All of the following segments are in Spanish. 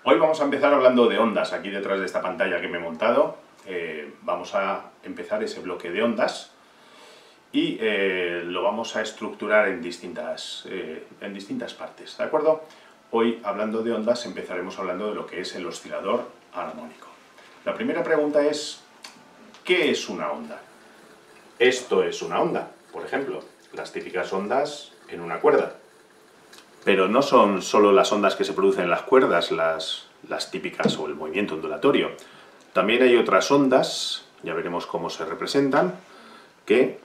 Hoy vamos a empezar hablando de ondas. Aquí detrás de esta pantalla que me he montado vamos a empezar ese bloque de ondas y lo vamos a estructurar en distintas partes, ¿de acuerdo? Hoy, hablando de ondas, empezaremos hablando de lo que es el oscilador armónico. La primera pregunta es, ¿qué es una onda? Esto es una onda, por ejemplo, las típicas ondas en una cuerda. Pero no son solo las ondas que se producen en las cuerdas, las típicas o el movimiento ondulatorio. También hay otras ondas, ya veremos cómo se representan, que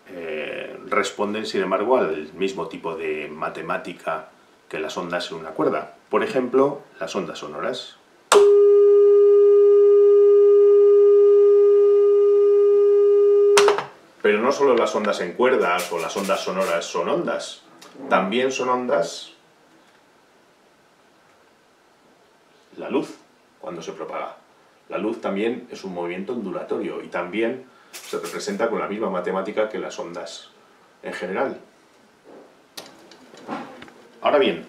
responden, sin embargo, al mismo tipo de matemática que las ondas en una cuerda. Por ejemplo, las ondas sonoras. Pero no solo las ondas en cuerdas o las ondas sonoras son ondas, también son ondas la luz, cuando se propaga. La luz también es un movimiento ondulatorio y también se representa con la misma matemática que las ondas en general. Ahora bien,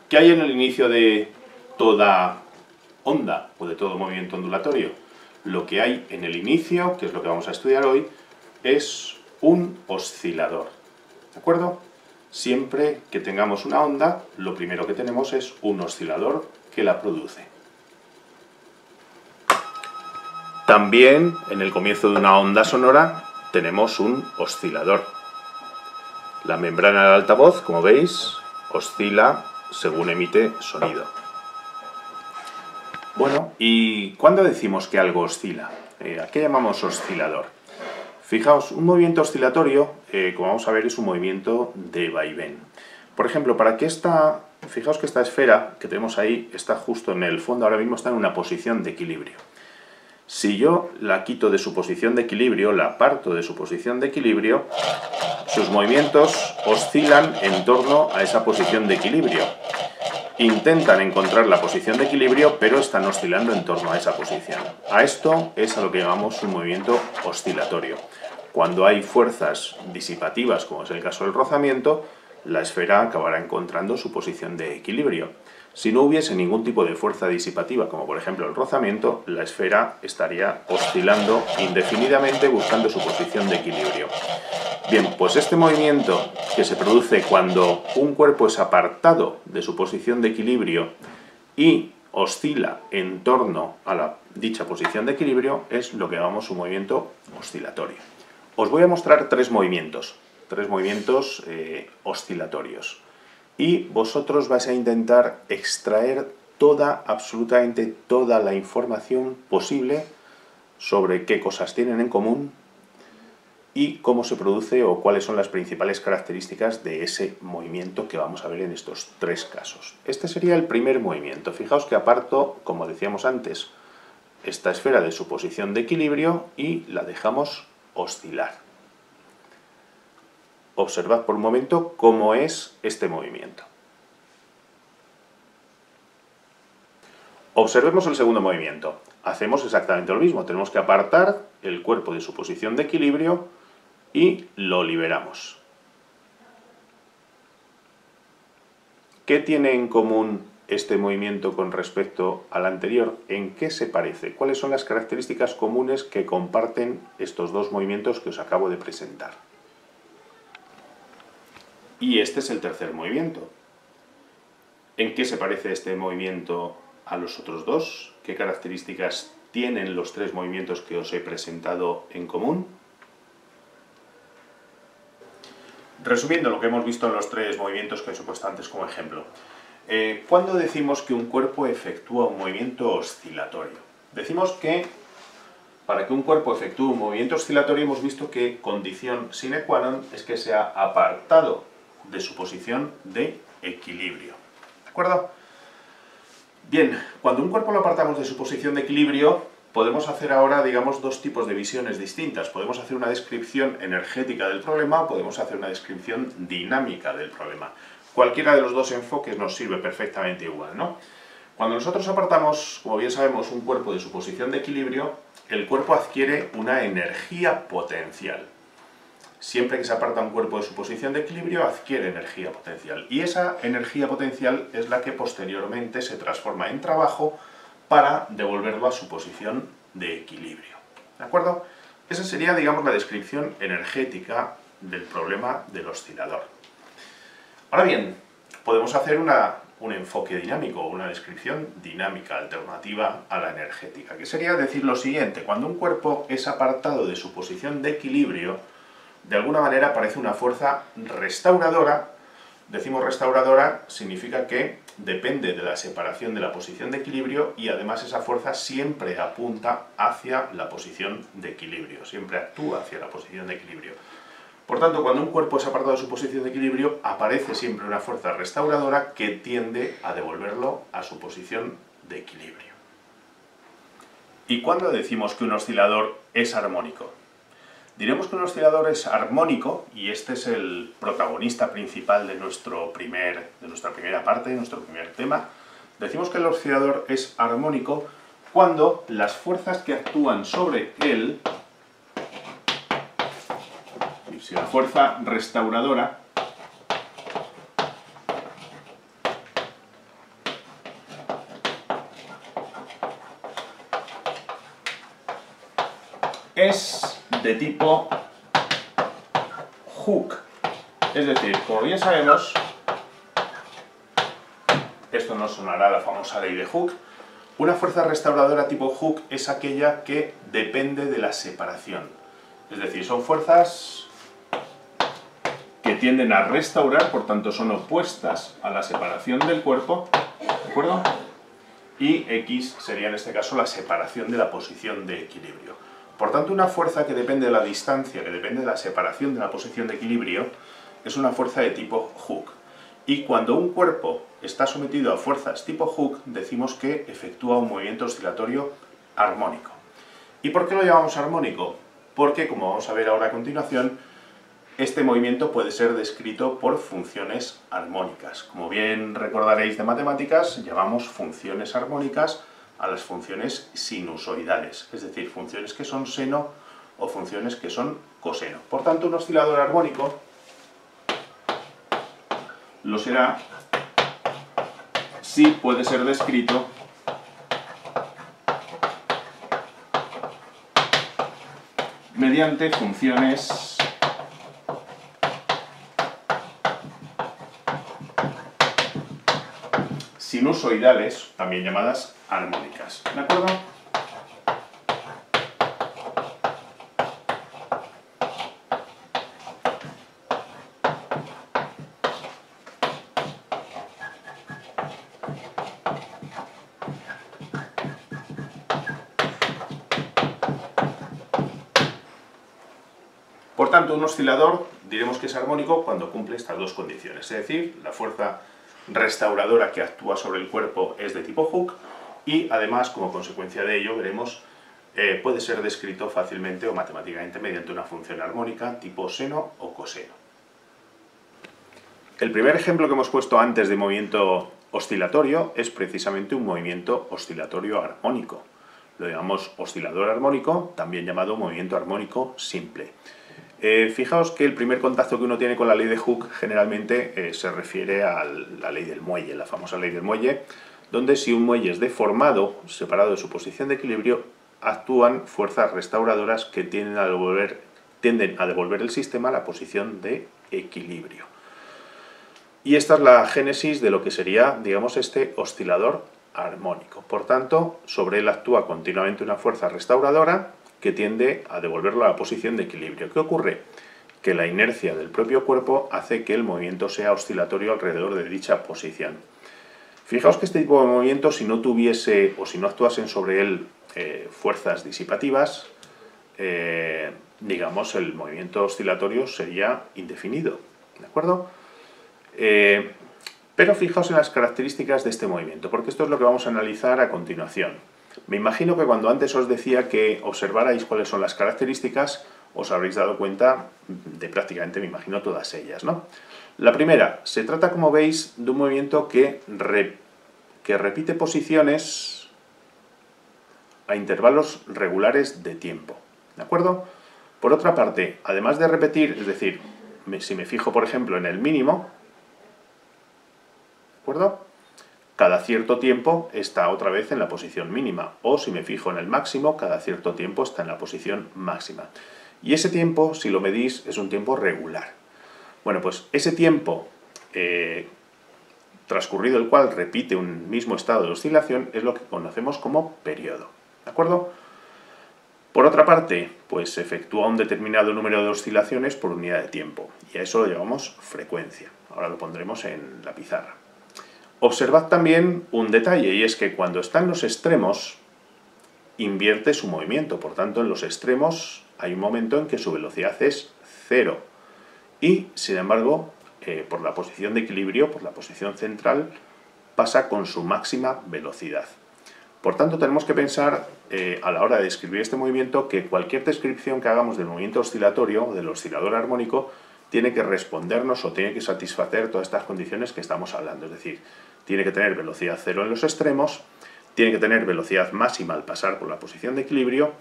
¿qué hay en el inicio de toda onda o de todo movimiento ondulatorio? Lo que hay en el inicio, que es lo que vamos a estudiar hoy, es un oscilador, ¿de acuerdo? Siempre que tengamos una onda, lo primero que tenemos es un oscilador que la produce. También, en el comienzo de una onda sonora, tenemos un oscilador. La membrana del altavoz, como veis, oscila según emite sonido. Bueno, ¿y cuándo decimos que algo oscila? ¿A qué llamamos oscilador? Fijaos, un movimiento oscilatorio, como vamos a ver, es un movimiento de vaivén. Por ejemplo, fijaos que esta esfera que tenemos ahí está justo en el fondo, ahora mismo está en una posición de equilibrio. Si yo la quito de su posición de equilibrio, la aparto de su posición de equilibrio, sus movimientos oscilan en torno a esa posición de equilibrio. Intentan encontrar la posición de equilibrio, pero están oscilando en torno a esa posición. A esto es a lo que llamamos un movimiento oscilatorio. Cuando hay fuerzas disipativas, como es el caso del rozamiento, la esfera acabará encontrando su posición de equilibrio. Si no hubiese ningún tipo de fuerza disipativa, como por ejemplo el rozamiento, la esfera estaría oscilando indefinidamente buscando su posición de equilibrio. Bien, pues este movimiento que se produce cuando un cuerpo es apartado de su posición de equilibrio y oscila en torno a dicha posición de equilibrio es lo que llamamos un movimiento oscilatorio. Os voy a mostrar tres movimientos oscilatorios. Y vosotros vais a intentar extraer absolutamente toda la información posible sobre qué cosas tienen en común y cómo se produce o cuáles son las principales características de ese movimiento que vamos a ver en estos tres casos. Este sería el primer movimiento. Fijaos que aparto, como decíamos antes, esta esfera de su posición de equilibrio y la dejamos oscilar. Observad por un momento cómo es este movimiento. Observemos el segundo movimiento. Hacemos exactamente lo mismo. Tenemos que apartar el cuerpo de su posición de equilibrio y lo liberamos. ¿Qué tiene en común este movimiento con respecto al anterior? ¿En qué se parece? ¿Cuáles son las características comunes que comparten estos dos movimientos que os acabo de presentar? Y este es el tercer movimiento. ¿En qué se parece este movimiento a los otros dos? ¿Qué características tienen los tres movimientos que os he presentado en común? Resumiendo lo que hemos visto en los tres movimientos que os he puesto antes como ejemplo. ¿Cuándo decimos que un cuerpo efectúa un movimiento oscilatorio? Decimos que para que un cuerpo efectúe un movimiento oscilatorio hemos visto que condición sine qua non es que sea apartado de su posición de equilibrio. ¿De acuerdo? Bien, cuando un cuerpo lo apartamos de su posición de equilibrio, podemos hacer ahora, digamos, dos tipos de visiones distintas. Podemos hacer una descripción energética del problema o podemos hacer una descripción dinámica del problema. Cualquiera de los dos enfoques nos sirve perfectamente igual, ¿no? Cuando nosotros apartamos, como bien sabemos, un cuerpo de su posición de equilibrio, el cuerpo adquiere una energía potencial. siempre que se aparta un cuerpo de su posición de equilibrio, adquiere energía potencial. Y esa energía potencial es la que posteriormente se transforma en trabajo para devolverlo a su posición de equilibrio. ¿De acuerdo? Esa sería, digamos, la descripción energética del problema del oscilador. Ahora bien, podemos hacer un enfoque dinámico, una descripción dinámica alternativa a la energética, que sería decir lo siguiente: cuando un cuerpo es apartado de su posición de equilibrio, de alguna manera aparece una fuerza restauradora. Decimos restauradora, significa que depende de la separación de la posición de equilibrio y además esa fuerza siempre apunta hacia la posición de equilibrio, siempre actúa hacia la posición de equilibrio. Por tanto, cuando un cuerpo es apartado de su posición de equilibrio, aparece siempre una fuerza restauradora que tiende a devolverlo a su posición de equilibrio. ¿Y cuándo decimos que un oscilador es armónico? Diremos que un oscilador es armónico, y este es el protagonista principal de nuestra primera parte, de nuestro primer tema. Decimos que el oscilador es armónico cuando las fuerzas que actúan sobre él, si la fuerza restauradora es de tipo Hooke. Es decir, como bien sabemos, esto nos sonará la famosa ley de Hooke, una fuerza restauradora tipo Hooke es aquella que depende de la separación. Es decir, son fuerzas que tienden a restaurar, por tanto son opuestas a la separación del cuerpo, ¿de acuerdo? Y X sería en este caso la separación de la posición de equilibrio. Por tanto, una fuerza que depende de la distancia, que depende de la separación de la posición de equilibrio, es una fuerza de tipo Hooke. Y cuando un cuerpo está sometido a fuerzas tipo Hooke, decimos que efectúa un movimiento oscilatorio armónico. ¿Y por qué lo llamamos armónico? Porque, como vamos a ver ahora a continuación, este movimiento puede ser descrito por funciones armónicas. Como bien recordaréis de matemáticas, llamamos funciones armónicas a las funciones sinusoidales, es decir, funciones que son seno o funciones que son coseno. Por tanto, un oscilador armónico lo será si puede ser descrito mediante funciones sinusoidales, también llamadas armónicas. ¿De acuerdo? Por tanto, un oscilador diremos que es armónico cuando cumple estas dos condiciones, es decir, la fuerza restauradora que actúa sobre el cuerpo es de tipo Hooke y además, como consecuencia de ello, veremos, puede ser descrito fácilmente o matemáticamente mediante una función armónica tipo seno o coseno. El primer ejemplo que hemos puesto antes de movimiento oscilatorio es precisamente un movimiento oscilatorio armónico. Lo llamamos oscilador armónico, también llamado movimiento armónico simple. Fijaos que el primer contacto que uno tiene con la ley de Hooke generalmente se refiere a la ley del muelle, la famosa ley del muelle, donde si un muelle es deformado, separado de su posición de equilibrio, actúan fuerzas restauradoras que tienden a devolver el sistema a la posición de equilibrio. Y esta es la génesis de lo que sería, digamos, este oscilador armónico. Por tanto, sobre él actúa continuamente una fuerza restauradora que tiende a devolverlo a la posición de equilibrio. ¿Qué ocurre? Que la inercia del propio cuerpo hace que el movimiento sea oscilatorio alrededor de dicha posición. Fijaos que este tipo de movimiento, si no tuviese o si no actuasen sobre él fuerzas disipativas, digamos, el movimiento oscilatorio sería indefinido, ¿de acuerdo? Pero fijaos en las características de este movimiento, porque esto es lo que vamos a analizar a continuación. Me imagino que cuando antes os decía que observarais cuáles son las características, os habréis dado cuenta de prácticamente, me imagino, todas ellas, ¿no? La primera, se trata, como veis, de un movimiento que repite posiciones a intervalos regulares de tiempo, ¿de acuerdo? Por otra parte, además de repetir, es decir, si me fijo por ejemplo en el mínimo, ¿de acuerdo? Cada cierto tiempo está otra vez en la posición mínima, o si me fijo en el máximo, cada cierto tiempo está en la posición máxima. Y ese tiempo, si lo medís, es un tiempo regular. Bueno, pues ese tiempo transcurrido el cual repite un mismo estado de oscilación es lo que conocemos como periodo, ¿de acuerdo? Por otra parte, pues se efectúa un determinado número de oscilaciones por unidad de tiempo, y a eso lo llamamos frecuencia. Ahora lo pondremos en la pizarra. Observad también un detalle, y es que cuando está en los extremos, invierte su movimiento. Por tanto, en los extremos hay un momento en que su velocidad es cero. Y, sin embargo, por la posición de equilibrio, por la posición central, pasa con su máxima velocidad. Por tanto, tenemos que pensar, a la hora de describir este movimiento, que cualquier descripción que hagamos del movimiento oscilatorio, del oscilador armónico, tiene que respondernos o tiene que satisfacer todas estas condiciones que estamos hablando. Es decir, tiene que tener velocidad cero en los extremos, tiene que tener velocidad máxima al pasar por la posición de equilibrio,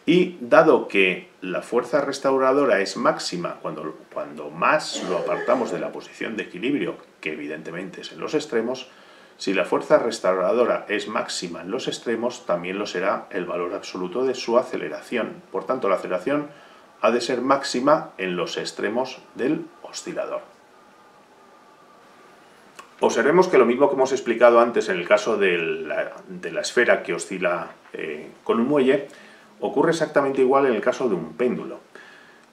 y dado que la fuerza restauradora es máxima cuando más lo apartamos de la posición de equilibrio, que evidentemente es en los extremos, si la fuerza restauradora es máxima en los extremos, también lo será el valor absoluto de su aceleración. Por tanto, la aceleración ha de ser máxima en los extremos del oscilador. Observemos que lo mismo que hemos explicado antes en el caso de la esfera que oscila con un muelle, ocurre exactamente igual en el caso de un péndulo.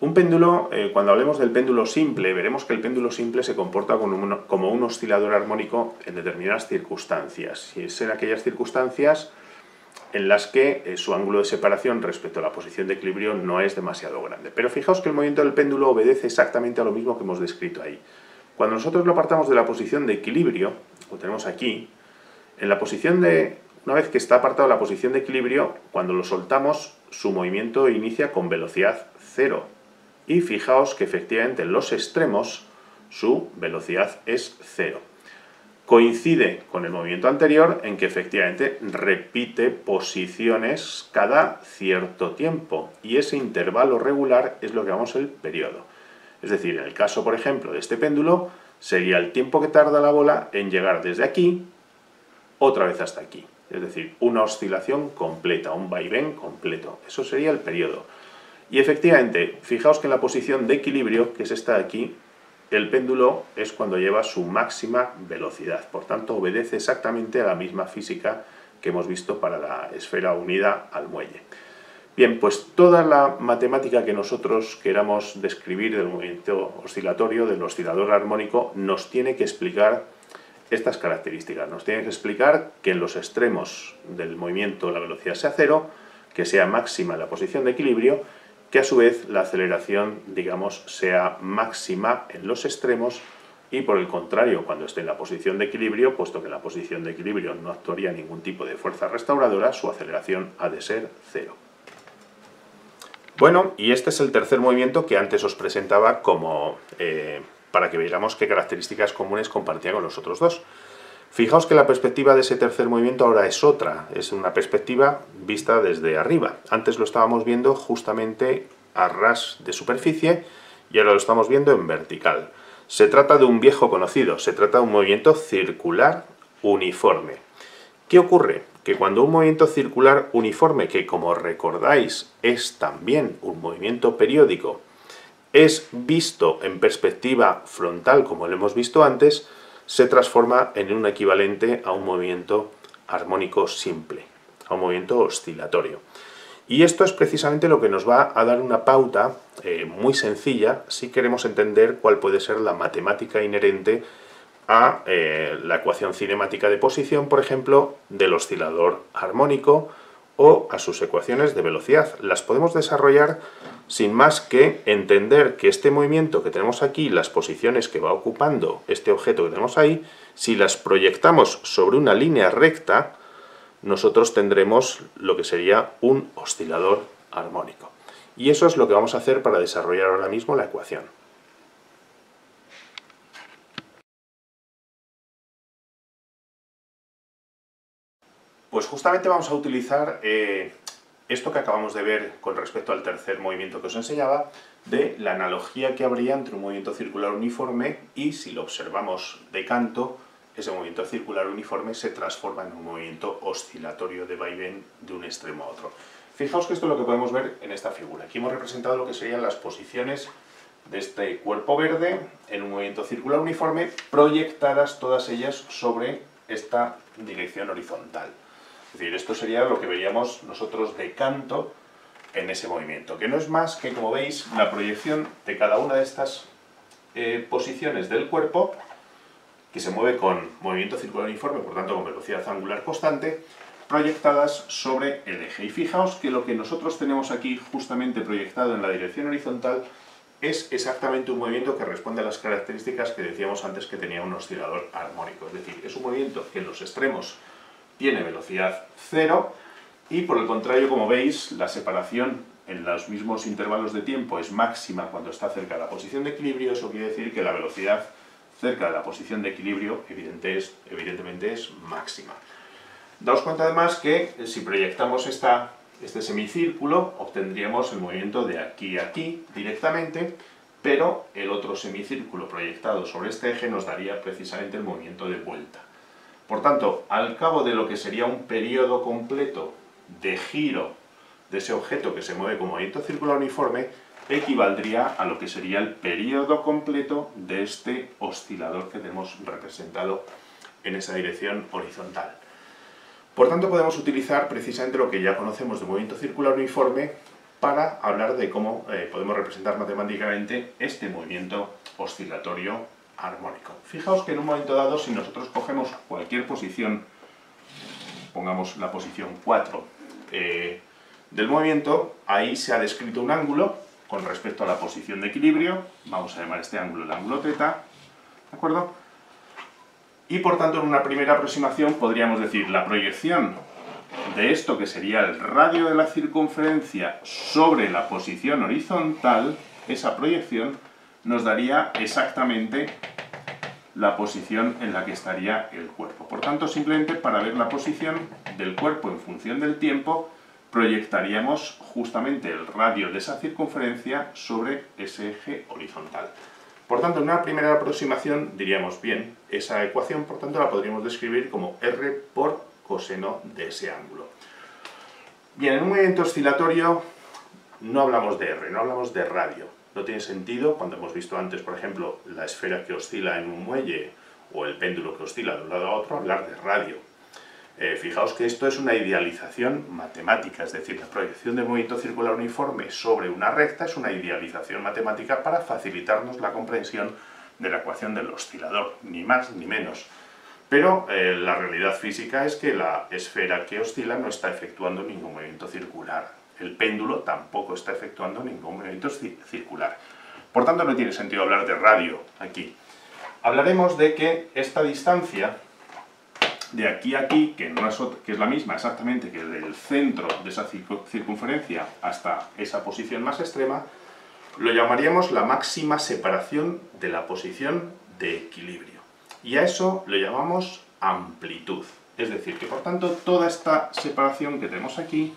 Un péndulo, cuando hablemos del péndulo simple, veremos que el péndulo simple se comporta como un oscilador armónico en determinadas circunstancias. Y es en aquellas circunstancias en las que su ángulo de separación respecto a la posición de equilibrio no es demasiado grande. Pero fijaos que el movimiento del péndulo obedece exactamente a lo mismo que hemos descrito ahí. Cuando nosotros lo apartamos de la posición de equilibrio, lo tenemos aquí, en la posición una vez que está apartado de la posición de equilibrio, cuando lo soltamos, su movimiento inicia con velocidad cero. Y fijaos que efectivamente en los extremos su velocidad es cero. Coincide con el movimiento anterior en que efectivamente repite posiciones cada cierto tiempo, y ese intervalo regular es lo que llamamos el periodo. Es decir, en el caso, por ejemplo, de este péndulo, sería el tiempo que tarda la bola en llegar desde aquí otra vez hasta aquí. Es decir, una oscilación completa, un vaivén completo. Eso sería el periodo. Y efectivamente, fijaos que en la posición de equilibrio, que es esta de aquí, el péndulo es cuando lleva su máxima velocidad. Por tanto, obedece exactamente a la misma física que hemos visto para la esfera unida al muelle. Bien, pues toda la matemática que nosotros queramos describir del movimiento oscilatorio, del oscilador armónico, nos tiene que explicar estas características. Nos tiene que explicar que en los extremos del movimiento la velocidad sea cero, que sea máxima en la posición de equilibrio, que a su vez la aceleración, digamos, sea máxima en los extremos, y por el contrario, cuando esté en la posición de equilibrio, puesto que en la posición de equilibrio no actuaría ningún tipo de fuerza restauradora, su aceleración ha de ser cero. Bueno, y este es el tercer movimiento que antes os presentaba como para que veamos qué características comunes compartía con los otros dos. Fijaos que la perspectiva de ese tercer movimiento ahora es otra, es una perspectiva vista desde arriba. Antes lo estábamos viendo justamente a ras de superficie y ahora lo estamos viendo en vertical. Se trata de un viejo conocido, se trata de un movimiento circular uniforme. ¿Qué ocurre? Que cuando un movimiento circular uniforme, que como recordáis es también un movimiento periódico, es visto en perspectiva frontal, como lo hemos visto antes, se transforma en un equivalente a un movimiento armónico simple, a un movimiento oscilatorio. Y esto es precisamente lo que nos va a dar una pauta muy sencilla si queremos entender cuál puede ser la matemática inherente a la ecuación cinemática de posición, por ejemplo, del oscilador armónico, o a sus ecuaciones de velocidad. Las podemos desarrollar sin más que entender que este movimiento que tenemos aquí, las posiciones que va ocupando este objeto que tenemos ahí, si las proyectamos sobre una línea recta, nosotros tendremos lo que sería un oscilador armónico. Y eso es lo que vamos a hacer para desarrollar ahora mismo la ecuación. Pues justamente vamos a utilizar esto que acabamos de ver con respecto al tercer movimiento que os enseñaba, de la analogía que habría entre un movimiento circular uniforme y, si lo observamos de canto, ese movimiento circular uniforme se transforma en un movimiento oscilatorio de vaivén de un extremo a otro. Fijaos que esto es lo que podemos ver en esta figura. Aquí hemos representado lo que serían las posiciones de este cuerpo verde en un movimiento circular uniforme, proyectadas todas ellas sobre esta dirección horizontal. Es decir, esto sería lo que veríamos nosotros de canto en ese movimiento, que no es más que, como veis, la proyección de cada una de estas posiciones del cuerpo, que se mueve con movimiento circular uniforme, por tanto con velocidad angular constante, proyectadas sobre el eje. Y fijaos que lo que nosotros tenemos aquí justamente proyectado en la dirección horizontal es exactamente un movimiento que responde a las características que decíamos antes que tenía un oscilador armónico. Es decir, es un movimiento que en los extremos tiene velocidad cero y, por el contrario, como veis, la separación en los mismos intervalos de tiempo es máxima cuando está cerca de la posición de equilibrio. Eso quiere decir que la velocidad cerca de la posición de equilibrio evidentemente es máxima. Daos cuenta además que si proyectamos este semicírculo obtendríamos el movimiento de aquí a aquí directamente, pero el otro semicírculo proyectado sobre este eje nos daría precisamente el movimiento de vuelta. Por tanto, al cabo de lo que sería un periodo completo de giro de ese objeto que se mueve con movimiento circular uniforme, equivaldría a lo que sería el periodo completo de este oscilador que tenemos representado en esa dirección horizontal. Por tanto, podemos utilizar precisamente lo que ya conocemos de movimiento circular uniforme para hablar de cómo podemos representar matemáticamente este movimiento oscilatorio armónico. Fijaos que en un momento dado, si nosotros cogemos cualquier posición, pongamos la posición 4 del movimiento, ahí se ha descrito un ángulo con respecto a la posición de equilibrio, vamos a llamar este ángulo el ángulo θ, ¿de acuerdo? Y por tanto, en una primera aproximación podríamos decir la proyección de esto que sería el radio de la circunferencia sobre la posición horizontal, esa proyección nos daría exactamente la posición en la que estaría el cuerpo. Por tanto, simplemente para ver la posición del cuerpo en función del tiempo, proyectaríamos justamente el radio de esa circunferencia sobre ese eje horizontal. Por tanto, en una primera aproximación diríamos, bien, esa ecuación, por tanto, la podríamos describir como R por coseno de ese ángulo. Bien, en un movimiento oscilatorio no hablamos de R, no hablamos de radio. No tiene sentido, cuando hemos visto antes, por ejemplo, la esfera que oscila en un muelle o el péndulo que oscila de un lado a otro, hablar de radio. Fijaos que esto es una idealización matemática, es decir, la proyección de movimiento circular uniforme sobre una recta es una idealización matemática para facilitarnos la comprensión de la ecuación del oscilador, ni más ni menos. Pero la realidad física es que la esfera que oscila no está efectuando ningún movimiento circular. El péndulo tampoco está efectuando ningún movimiento circular. Por tanto, no tiene sentido hablar de radio aquí. Hablaremos de que esta distancia de aquí a aquí, que es la misma exactamente que del centro de esa circunferencia hasta esa posición más extrema, lo llamaríamos la máxima separación de la posición de equilibrio. Y a eso le llamamos amplitud. Es decir, que por tanto toda esta separación que tenemos aquí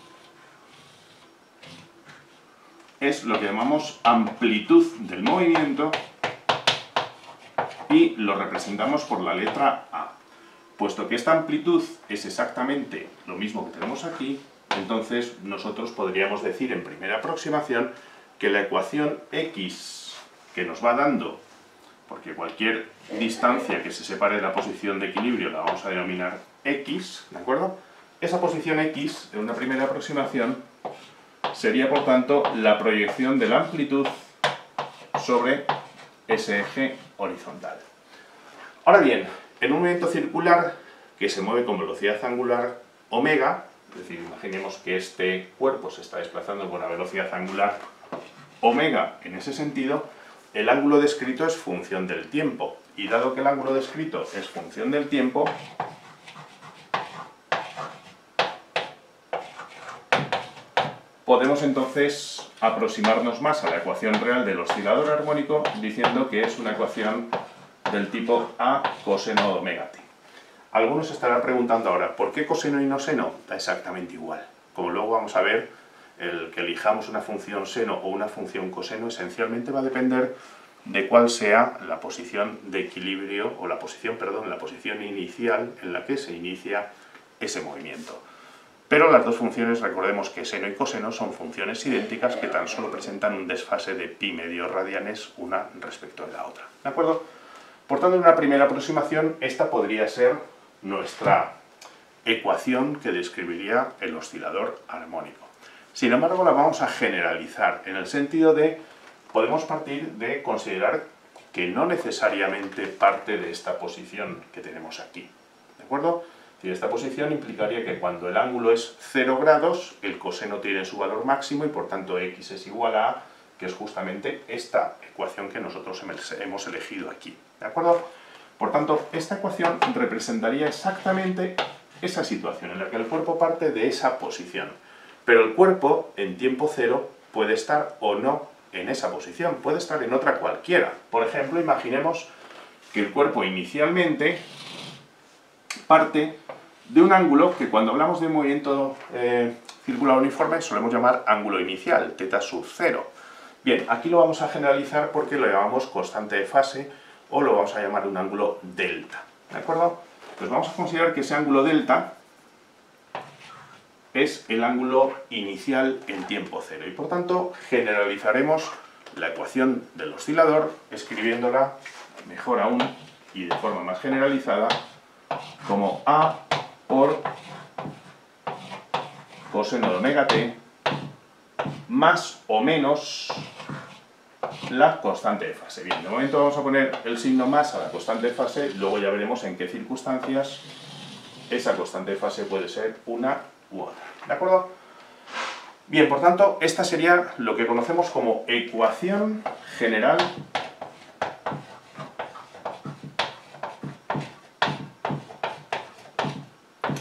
es lo que llamamos amplitud del movimiento y lo representamos por la letra A. Puesto que esta amplitud es exactamente lo mismo que tenemos aquí, entonces nosotros podríamos decir en primera aproximación que la ecuación x que nos va dando, porque cualquier distancia que se separe de la posición de equilibrio la vamos a denominar x, ¿de acuerdo? Esa posición x, en una primera aproximación, sería por tanto la proyección de la amplitud sobre ese eje horizontal. Ahora bien, en un movimiento circular que se mueve con velocidad angular omega, es decir, imaginemos que este cuerpo se está desplazando con una velocidad angular omega en ese sentido, el ángulo descrito es función del tiempo. Y dado que el ángulo descrito es función del tiempo, podemos entonces aproximarnos más a la ecuación real del oscilador armónico diciendo que es una ecuación del tipo A coseno de omega t. Algunos estarán preguntando ahora, ¿por qué coseno y no seno? Da exactamente igual. como luego vamos a ver, el que elijamos una función seno o una función coseno esencialmente va a depender de cuál sea la posición de equilibrio, o la posición inicial en la que se inicia ese movimiento. Pero las dos funciones, recordemos que seno y coseno son funciones idénticas que tan solo presentan un desfase de pi medios radianes una respecto de la otra. ¿De acuerdo? Por tanto, en una primera aproximación, esta podría ser nuestra ecuación que describiría el oscilador armónico. Sin embargo, la vamos a generalizar en el sentido de, podemos partir de considerar que no necesariamente parte de esta posición que tenemos aquí. ¿De acuerdo? Y esta posición implicaría que cuando el ángulo es 0 grados, el coseno tiene su valor máximo y por tanto x es igual a A, que es justamente esta ecuación que nosotros hemos elegido aquí. ¿De acuerdo? Por tanto, esta ecuación representaría exactamente esa situación en la que el cuerpo parte de esa posición. Pero el cuerpo, en tiempo cero, puede estar o no en esa posición, puede estar en otra cualquiera. Por ejemplo, imaginemos que el cuerpo inicialmente parte de un ángulo que cuando hablamos de movimiento circular uniforme solemos llamar ángulo inicial, θ sub 0. Bien, aquí lo vamos a generalizar porque lo llamamos constante de fase o lo vamos a llamar un ángulo delta. ¿De acuerdo? Pues vamos a considerar que ese ángulo delta es el ángulo inicial en tiempo cero y por tanto generalizaremos la ecuación del oscilador escribiéndola mejor aún y de forma más generalizada como A por coseno de omega t más o menos la constante de fase. Bien, de momento vamos a poner el signo más a la constante de fase, luego ya veremos en qué circunstancias esa constante de fase puede ser una u otra. ¿De acuerdo? Bien, por tanto, esta sería lo que conocemos como ecuación general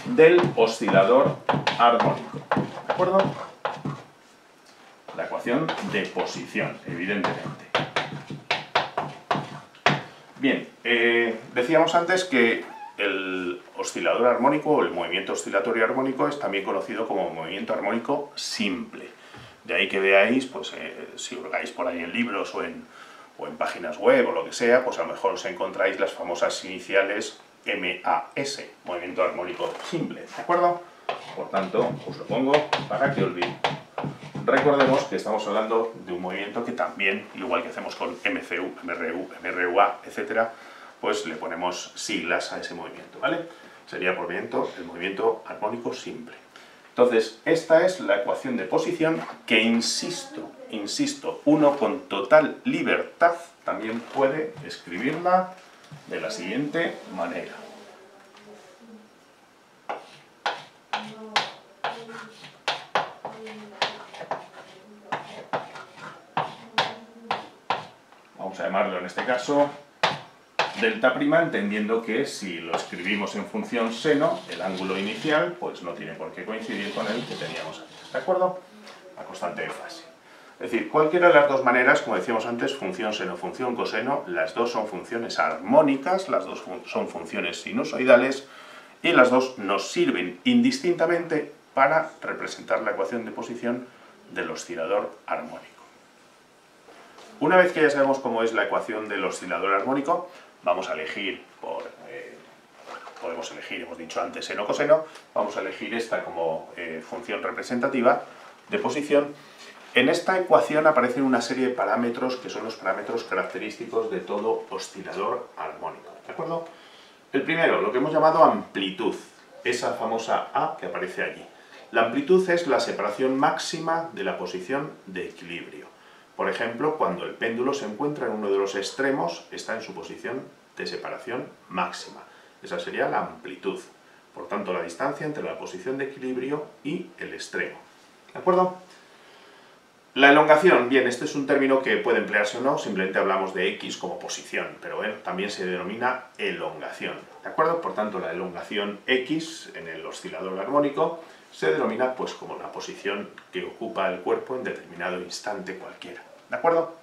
del oscilador armónico. ¿De acuerdo? La ecuación de posición, evidentemente. Bien, decíamos antes que el oscilador armónico o el movimiento oscilatorio armónico es también conocido como movimiento armónico simple. De ahí que veáis, pues si hurgáis por ahí en libros o en páginas web o lo que sea, pues a lo mejor os encontráis las famosas iniciales MAS, movimiento armónico simple, ¿de acuerdo? Por tanto, os lo pongo para que olvidéis. Recordemos que estamos hablando de un movimiento que también, igual que hacemos con MCU, MRU, MRUA, etc., pues le ponemos siglas a ese movimiento, ¿vale? Sería por el movimiento armónico simple. Entonces, esta es la ecuación de posición que, insisto, uno con total libertad también puede escribirla de la siguiente manera. Vamos a llamarlo en este caso delta prima, entendiendo que si lo escribimos en función seno, el ángulo inicial pues no tiene por qué coincidir con el que teníamos antes, ¿de acuerdo? La constante de fase. Es decir, cualquiera de las dos maneras, como decíamos antes, función seno, función coseno, las dos son funciones armónicas, las dos son funciones sinusoidales y las dos nos sirven indistintamente para representar la ecuación de posición del oscilador armónico. Una vez que ya sabemos cómo es la ecuación del oscilador armónico, vamos a elegir podemos elegir, hemos dicho antes, seno coseno, vamos a elegir esta como función representativa de posición. En esta ecuación aparecen una serie de parámetros que son los parámetros característicos de todo oscilador armónico, ¿de acuerdo? El primero, lo que hemos llamado amplitud, esa famosa A que aparece allí. La amplitud es la separación máxima de la posición de equilibrio. Por ejemplo, cuando el péndulo se encuentra en uno de los extremos, está en su posición de separación máxima. Esa sería la amplitud. Por tanto, la distancia entre la posición de equilibrio y el extremo. ¿De acuerdo? La elongación, bien, este es un término que puede emplearse o no, simplemente hablamos de X como posición, pero bueno, también se denomina elongación. ¿De acuerdo? Por tanto, la elongación X en el oscilador armónico se denomina pues como la posición que ocupa el cuerpo en determinado instante cualquiera. ¿De acuerdo?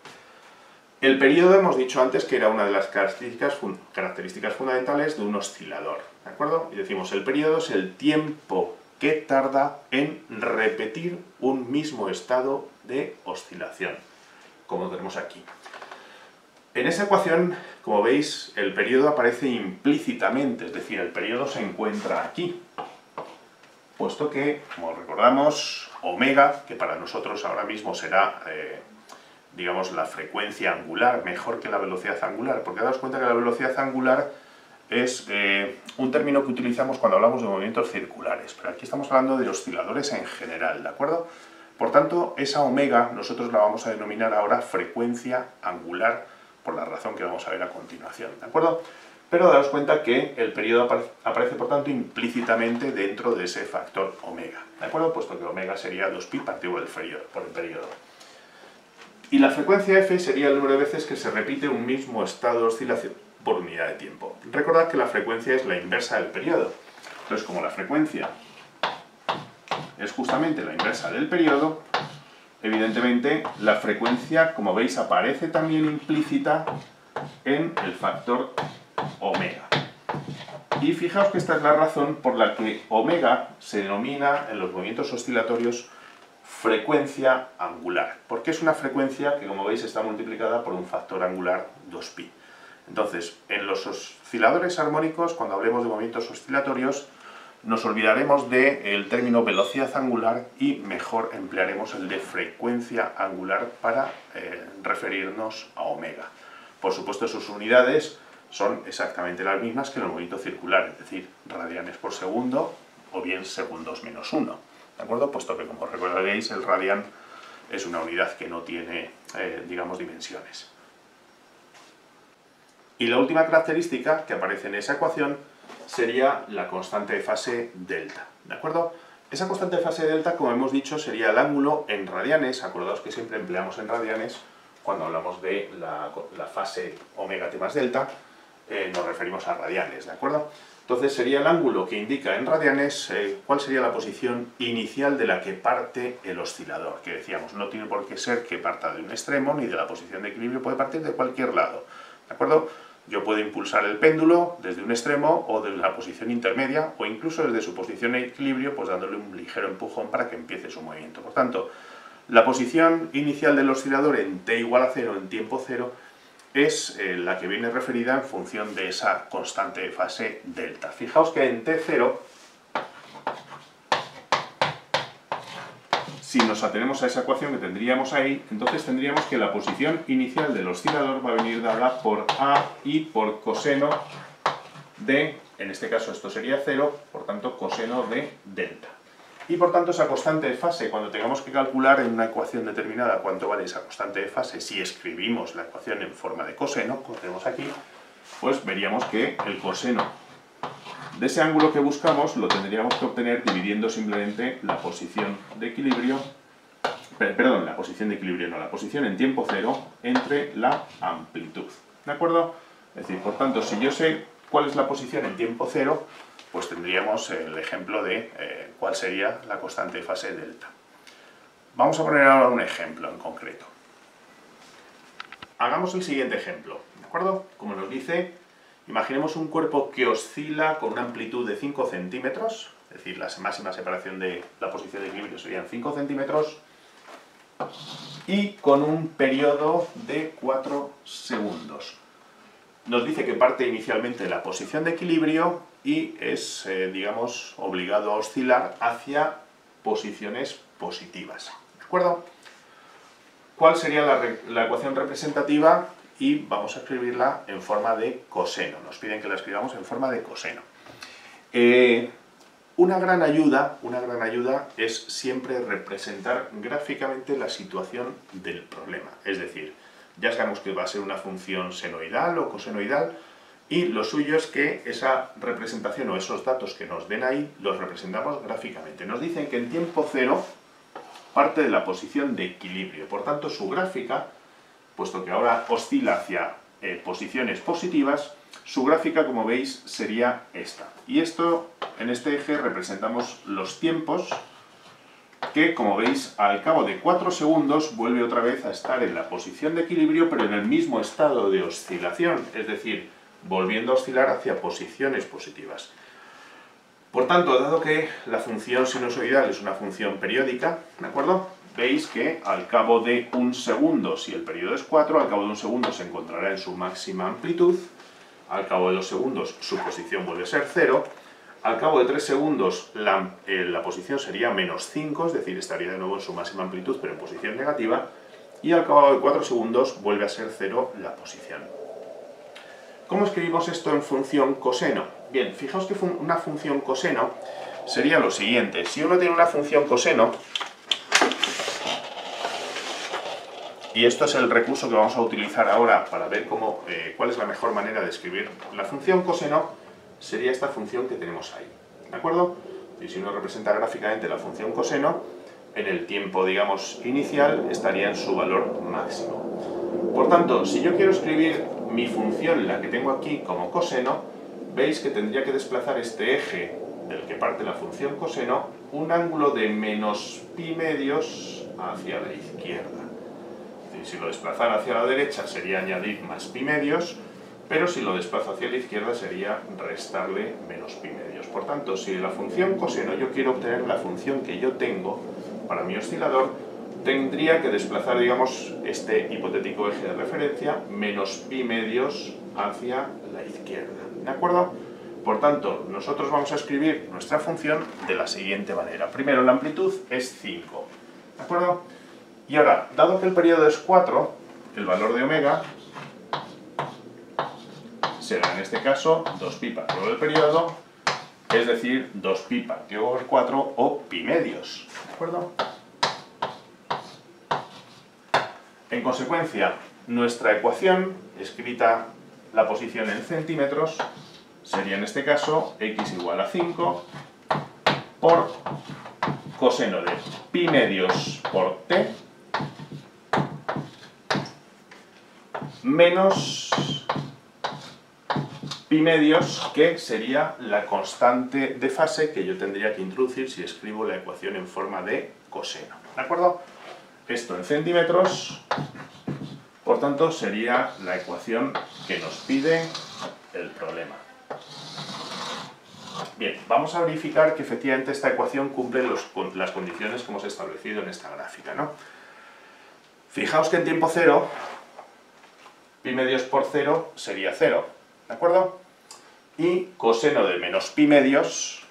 El periodo hemos dicho antes que era una de las características fundamentales de un oscilador. ¿De acuerdo? Y decimos, el periodo es el tiempo que tarda en repetir un mismo estado de oscilación, como tenemos aquí. En esa ecuación, como veis, el periodo aparece implícitamente, es decir, el periodo se encuentra aquí, puesto que, como recordamos, omega, que para nosotros ahora mismo será, digamos, la frecuencia angular, mejor que la velocidad angular, porque daos cuenta que la velocidad angular es un término que utilizamos cuando hablamos de movimientos circulares, pero aquí estamos hablando de osciladores en general, ¿de acuerdo? Por tanto, esa omega nosotros la vamos a denominar ahora frecuencia angular, por la razón que vamos a ver a continuación, ¿de acuerdo? Pero daos cuenta que el periodo aparece, por tanto, implícitamente dentro de ese factor omega, ¿de acuerdo? Puesto que omega sería 2pi partido por el periodo. Y la frecuencia f sería el número de veces que se repite un mismo estado de oscilación por unidad de tiempo. Recordad que la frecuencia es la inversa del periodo. Entonces, como la frecuencia es justamente la inversa del periodo, evidentemente la frecuencia, como veis, aparece también implícita en el factor omega. Y fijaos que esta es la razón por la que omega se denomina en los movimientos oscilatorios frecuencia angular, porque es una frecuencia que, como veis, está multiplicada por un factor angular 2pi. Entonces, en los osciladores armónicos, cuando hablemos de movimientos oscilatorios, nos olvidaremos del término velocidad angular y mejor emplearemos el de frecuencia angular para referirnos a omega. Por supuesto, sus unidades son exactamente las mismas que en el movimiento circular, es decir, radianes por segundo o bien segundos menos 1, ¿de acuerdo? Puesto que, como recordaréis, el radian es una unidad que no tiene, digamos, dimensiones. Y la última característica que aparece en esa ecuación sería la constante de fase delta, ¿de acuerdo? Esa constante de fase delta, como hemos dicho, sería el ángulo en radianes. Acordaos que siempre empleamos en radianes cuando hablamos de la fase omega t más delta, nos referimos a radianes, ¿de acuerdo? Entonces sería el ángulo que indica en radianes cuál sería la posición inicial de la que parte el oscilador, que decíamos, no tiene por qué ser que parta de un extremo ni de la posición de equilibrio, puede partir de cualquier lado, ¿de acuerdo? Yo puedo impulsar el péndulo desde un extremo o desde la posición intermedia o incluso desde su posición de equilibrio, pues dándole un ligero empujón para que empiece su movimiento. Por tanto, la posición inicial del oscilador en t igual a 0, en tiempo 0, es la que viene referida en función de esa constante de fase delta. Fijaos que en t0, si nos atenemos a esa ecuación que tendríamos ahí, entonces tendríamos que la posición inicial del oscilador va a venir dada por A y por coseno de, en este caso esto sería 0, por tanto coseno de delta. Y por tanto esa constante de fase, cuando tengamos que calcular en una ecuación determinada cuánto vale esa constante de fase, si escribimos la ecuación en forma de coseno, como tenemos aquí, pues veríamos que el coseno de ese ángulo que buscamos lo tendríamos que obtener dividiendo simplemente la posición de equilibrio, perdón, la posición de equilibrio no, la posición en tiempo 0 entre la amplitud, ¿de acuerdo? Es decir, por tanto, si yo sé cuál es la posición en tiempo 0, pues tendríamos el ejemplo de cuál sería la constante de fase delta. Vamos a poner ahora un ejemplo en concreto. Hagamos el siguiente ejemplo, ¿de acuerdo? Como nos dice, imaginemos un cuerpo que oscila con una amplitud de 5 centímetros, es decir, la máxima separación de la posición de equilibrio serían 5 centímetros, y con un periodo de 4 segundos. Nos dice que parte inicialmente de la posición de equilibrio y es, digamos, obligado a oscilar hacia posiciones positivas, ¿de acuerdo? ¿Cuál sería la ecuación representativa? Y vamos a escribirla en forma de coseno. Nos piden que la escribamos en forma de coseno. Una gran ayuda es siempre representar gráficamente la situación del problema. Es decir, ya sabemos que va a ser una función senoidal o cosenoidal, y lo suyo es que esa representación o esos datos que nos den ahí los representamos gráficamente. Nos dicen que en tiempo 0 parte de la posición de equilibrio. Por tanto, su gráfica, puesto que ahora oscila hacia posiciones positivas, su gráfica, como veis, sería esta. Y esto, en este eje, representamos los tiempos que, como veis, al cabo de 4 segundos vuelve otra vez a estar en la posición de equilibrio, pero en el mismo estado de oscilación, es decir, volviendo a oscilar hacia posiciones positivas. Por tanto, dado que la función sinusoidal es una función periódica, ¿de acuerdo? Veis que al cabo de un segundo, si el periodo es 4, al cabo de un segundo se encontrará en su máxima amplitud, al cabo de 2 segundos su posición vuelve a ser 0, al cabo de 3 segundos la posición sería menos 5, es decir, estaría de nuevo en su máxima amplitud pero en posición negativa, y al cabo de 4 segundos vuelve a ser 0 la posición. ¿Cómo escribimos esto en función coseno? Bien, fijaos que una función coseno sería lo siguiente. Si uno tiene una función coseno, y esto es el recurso que vamos a utilizar ahora para ver cuál es la mejor manera de escribir la función coseno, sería esta función que tenemos ahí, ¿de acuerdo? Y si uno representa gráficamente la función coseno, en el tiempo, digamos, inicial, estaría en su valor máximo. Por tanto, si yo quiero escribir mi función, la que tengo aquí, como coseno, veis que tendría que desplazar este eje del que parte la función coseno un ángulo de menos pi medios hacia la izquierda. Es decir, si lo desplazara hacia la derecha sería añadir más pi medios, pero si lo desplazo hacia la izquierda sería restarle menos pi medios. Por tanto, si de la función coseno yo quiero obtener la función que yo tengo para mi oscilador, tendría que desplazar, digamos, este hipotético eje de referencia menos pi medios hacia la izquierda, ¿de acuerdo? Por tanto, nosotros vamos a escribir nuestra función de la siguiente manera. Primero, la amplitud es 5, ¿de acuerdo? Y ahora, dado que el periodo es 4, el valor de omega será en este caso 2pi partido del periodo, es decir, 2pi partido por 4 o pi medios, ¿de acuerdo? En consecuencia, nuestra ecuación, escrita la posición en centímetros, sería en este caso x igual a 5 por coseno de pi medios por t menos pi medios, que sería la constante de fase que yo tendría que introducir si escribo la ecuación en forma de coseno, ¿de acuerdo? Esto en centímetros, por tanto, sería la ecuación que nos pide el problema. Bien, vamos a verificar que efectivamente esta ecuación cumple las condiciones que hemos establecido en esta gráfica, ¿no? Fijaos que en tiempo cero, pi medios por 0 sería 0, ¿de acuerdo? Y coseno de menos pi medios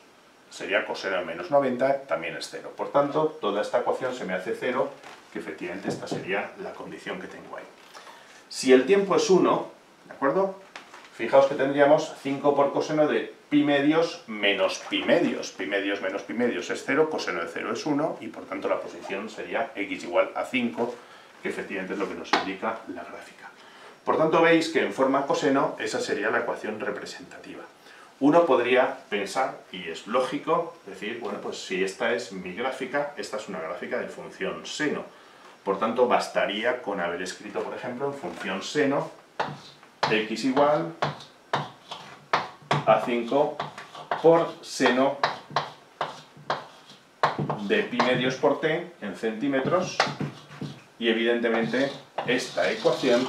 sería coseno de menos 90, también es 0. Por tanto, toda esta ecuación se me hace 0, que efectivamente esta sería la condición que tengo ahí. Si el tiempo es 1, ¿de acuerdo? Fijaos que tendríamos 5 por coseno de pi medios menos pi medios. Pi medios menos pi medios es 0, coseno de 0 es 1, y por tanto la posición sería x igual a 5, que efectivamente es lo que nos indica la gráfica. Por tanto, veis que en forma coseno esa sería la ecuación representativa. Uno podría pensar, y es lógico, decir, bueno, pues si esta es mi gráfica, esta es una gráfica de función seno. Por tanto, bastaría con haber escrito, por ejemplo, en función seno, x igual a 5 por seno de pi medios por t en centímetros, y evidentemente esta ecuación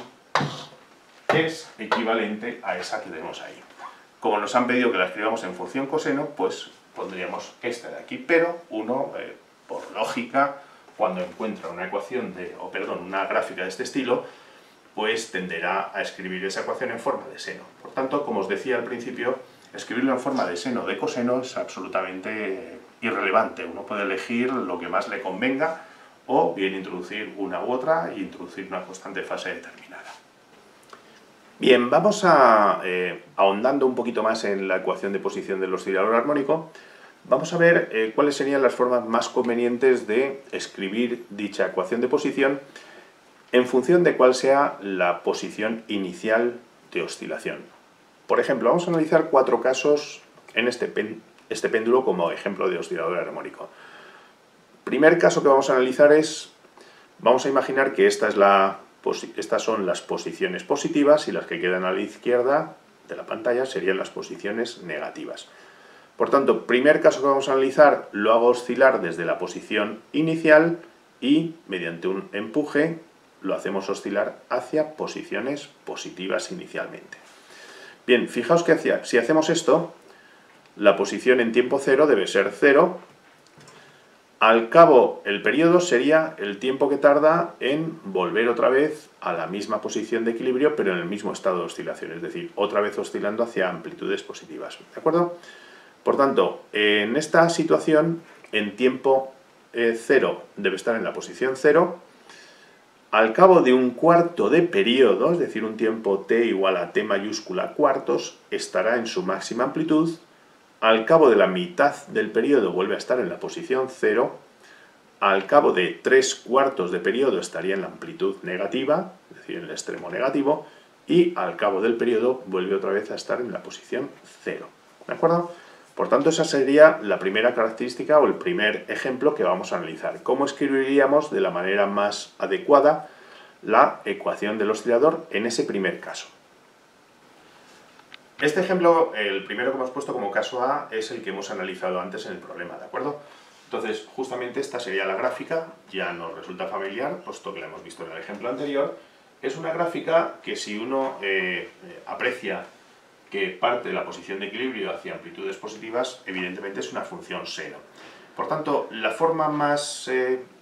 es equivalente a esa que tenemos ahí. Como nos han pedido que la escribamos en función coseno, pues pondríamos esta de aquí, pero uno, por lógica, cuando encuentra una ecuación una gráfica de este estilo, pues tenderá a escribir esa ecuación en forma de seno. Por tanto, como os decía al principio, escribirlo en forma de seno o de coseno es absolutamente irrelevante. Uno puede elegir lo que más le convenga, o bien introducir una u otra e introducir una constante de fase determinada. Bien, vamos ahondando un poquito más en la ecuación de posición del oscilador armónico. Vamos a ver cuáles serían las formas más convenientes de escribir dicha ecuación de posición en función de cuál sea la posición inicial de oscilación. Por ejemplo, vamos a analizar 4 casos en este péndulo como ejemplo de oscilador armónico. Primer caso que vamos a analizar vamos a imaginar que estas son las posiciones positivas y las que quedan a la izquierda de la pantalla serían las posiciones negativas. Por tanto, primer caso que vamos a analizar, lo hago oscilar desde la posición inicial y mediante un empuje lo hacemos oscilar hacia posiciones positivas inicialmente. Bien, fijaos que si hacemos esto, la posición en tiempo cero debe ser 0. Al cabo, el periodo sería el tiempo que tarda en volver otra vez a la misma posición de equilibrio, pero en el mismo estado de oscilación, es decir, otra vez oscilando hacia amplitudes positivas. ¿De acuerdo? Por tanto, en esta situación, en tiempo 0 debe estar en la posición 0. Al cabo de un cuarto de periodo, es decir, un tiempo t igual a t mayúscula cuartos, estará en su máxima amplitud. Al cabo de la mitad del periodo vuelve a estar en la posición 0. Al cabo de 3/4 de periodo estaría en la amplitud negativa, es decir, en el extremo negativo. Y al cabo del periodo vuelve otra vez a estar en la posición 0. ¿De acuerdo? Por tanto, esa sería la primera característica o el primer ejemplo que vamos a analizar. ¿Cómo escribiríamos de la manera más adecuada la ecuación del oscilador en ese primer caso? Este ejemplo, el primero que hemos puesto como caso A, es el que hemos analizado antes en el problema, ¿de acuerdo? Entonces, justamente esta sería la gráfica, ya nos resulta familiar, puesto que la hemos visto en el ejemplo anterior. Es una gráfica que si uno aprecia que parte de la posición de equilibrio hacia amplitudes positivas, evidentemente es una función seno. Por tanto, la forma más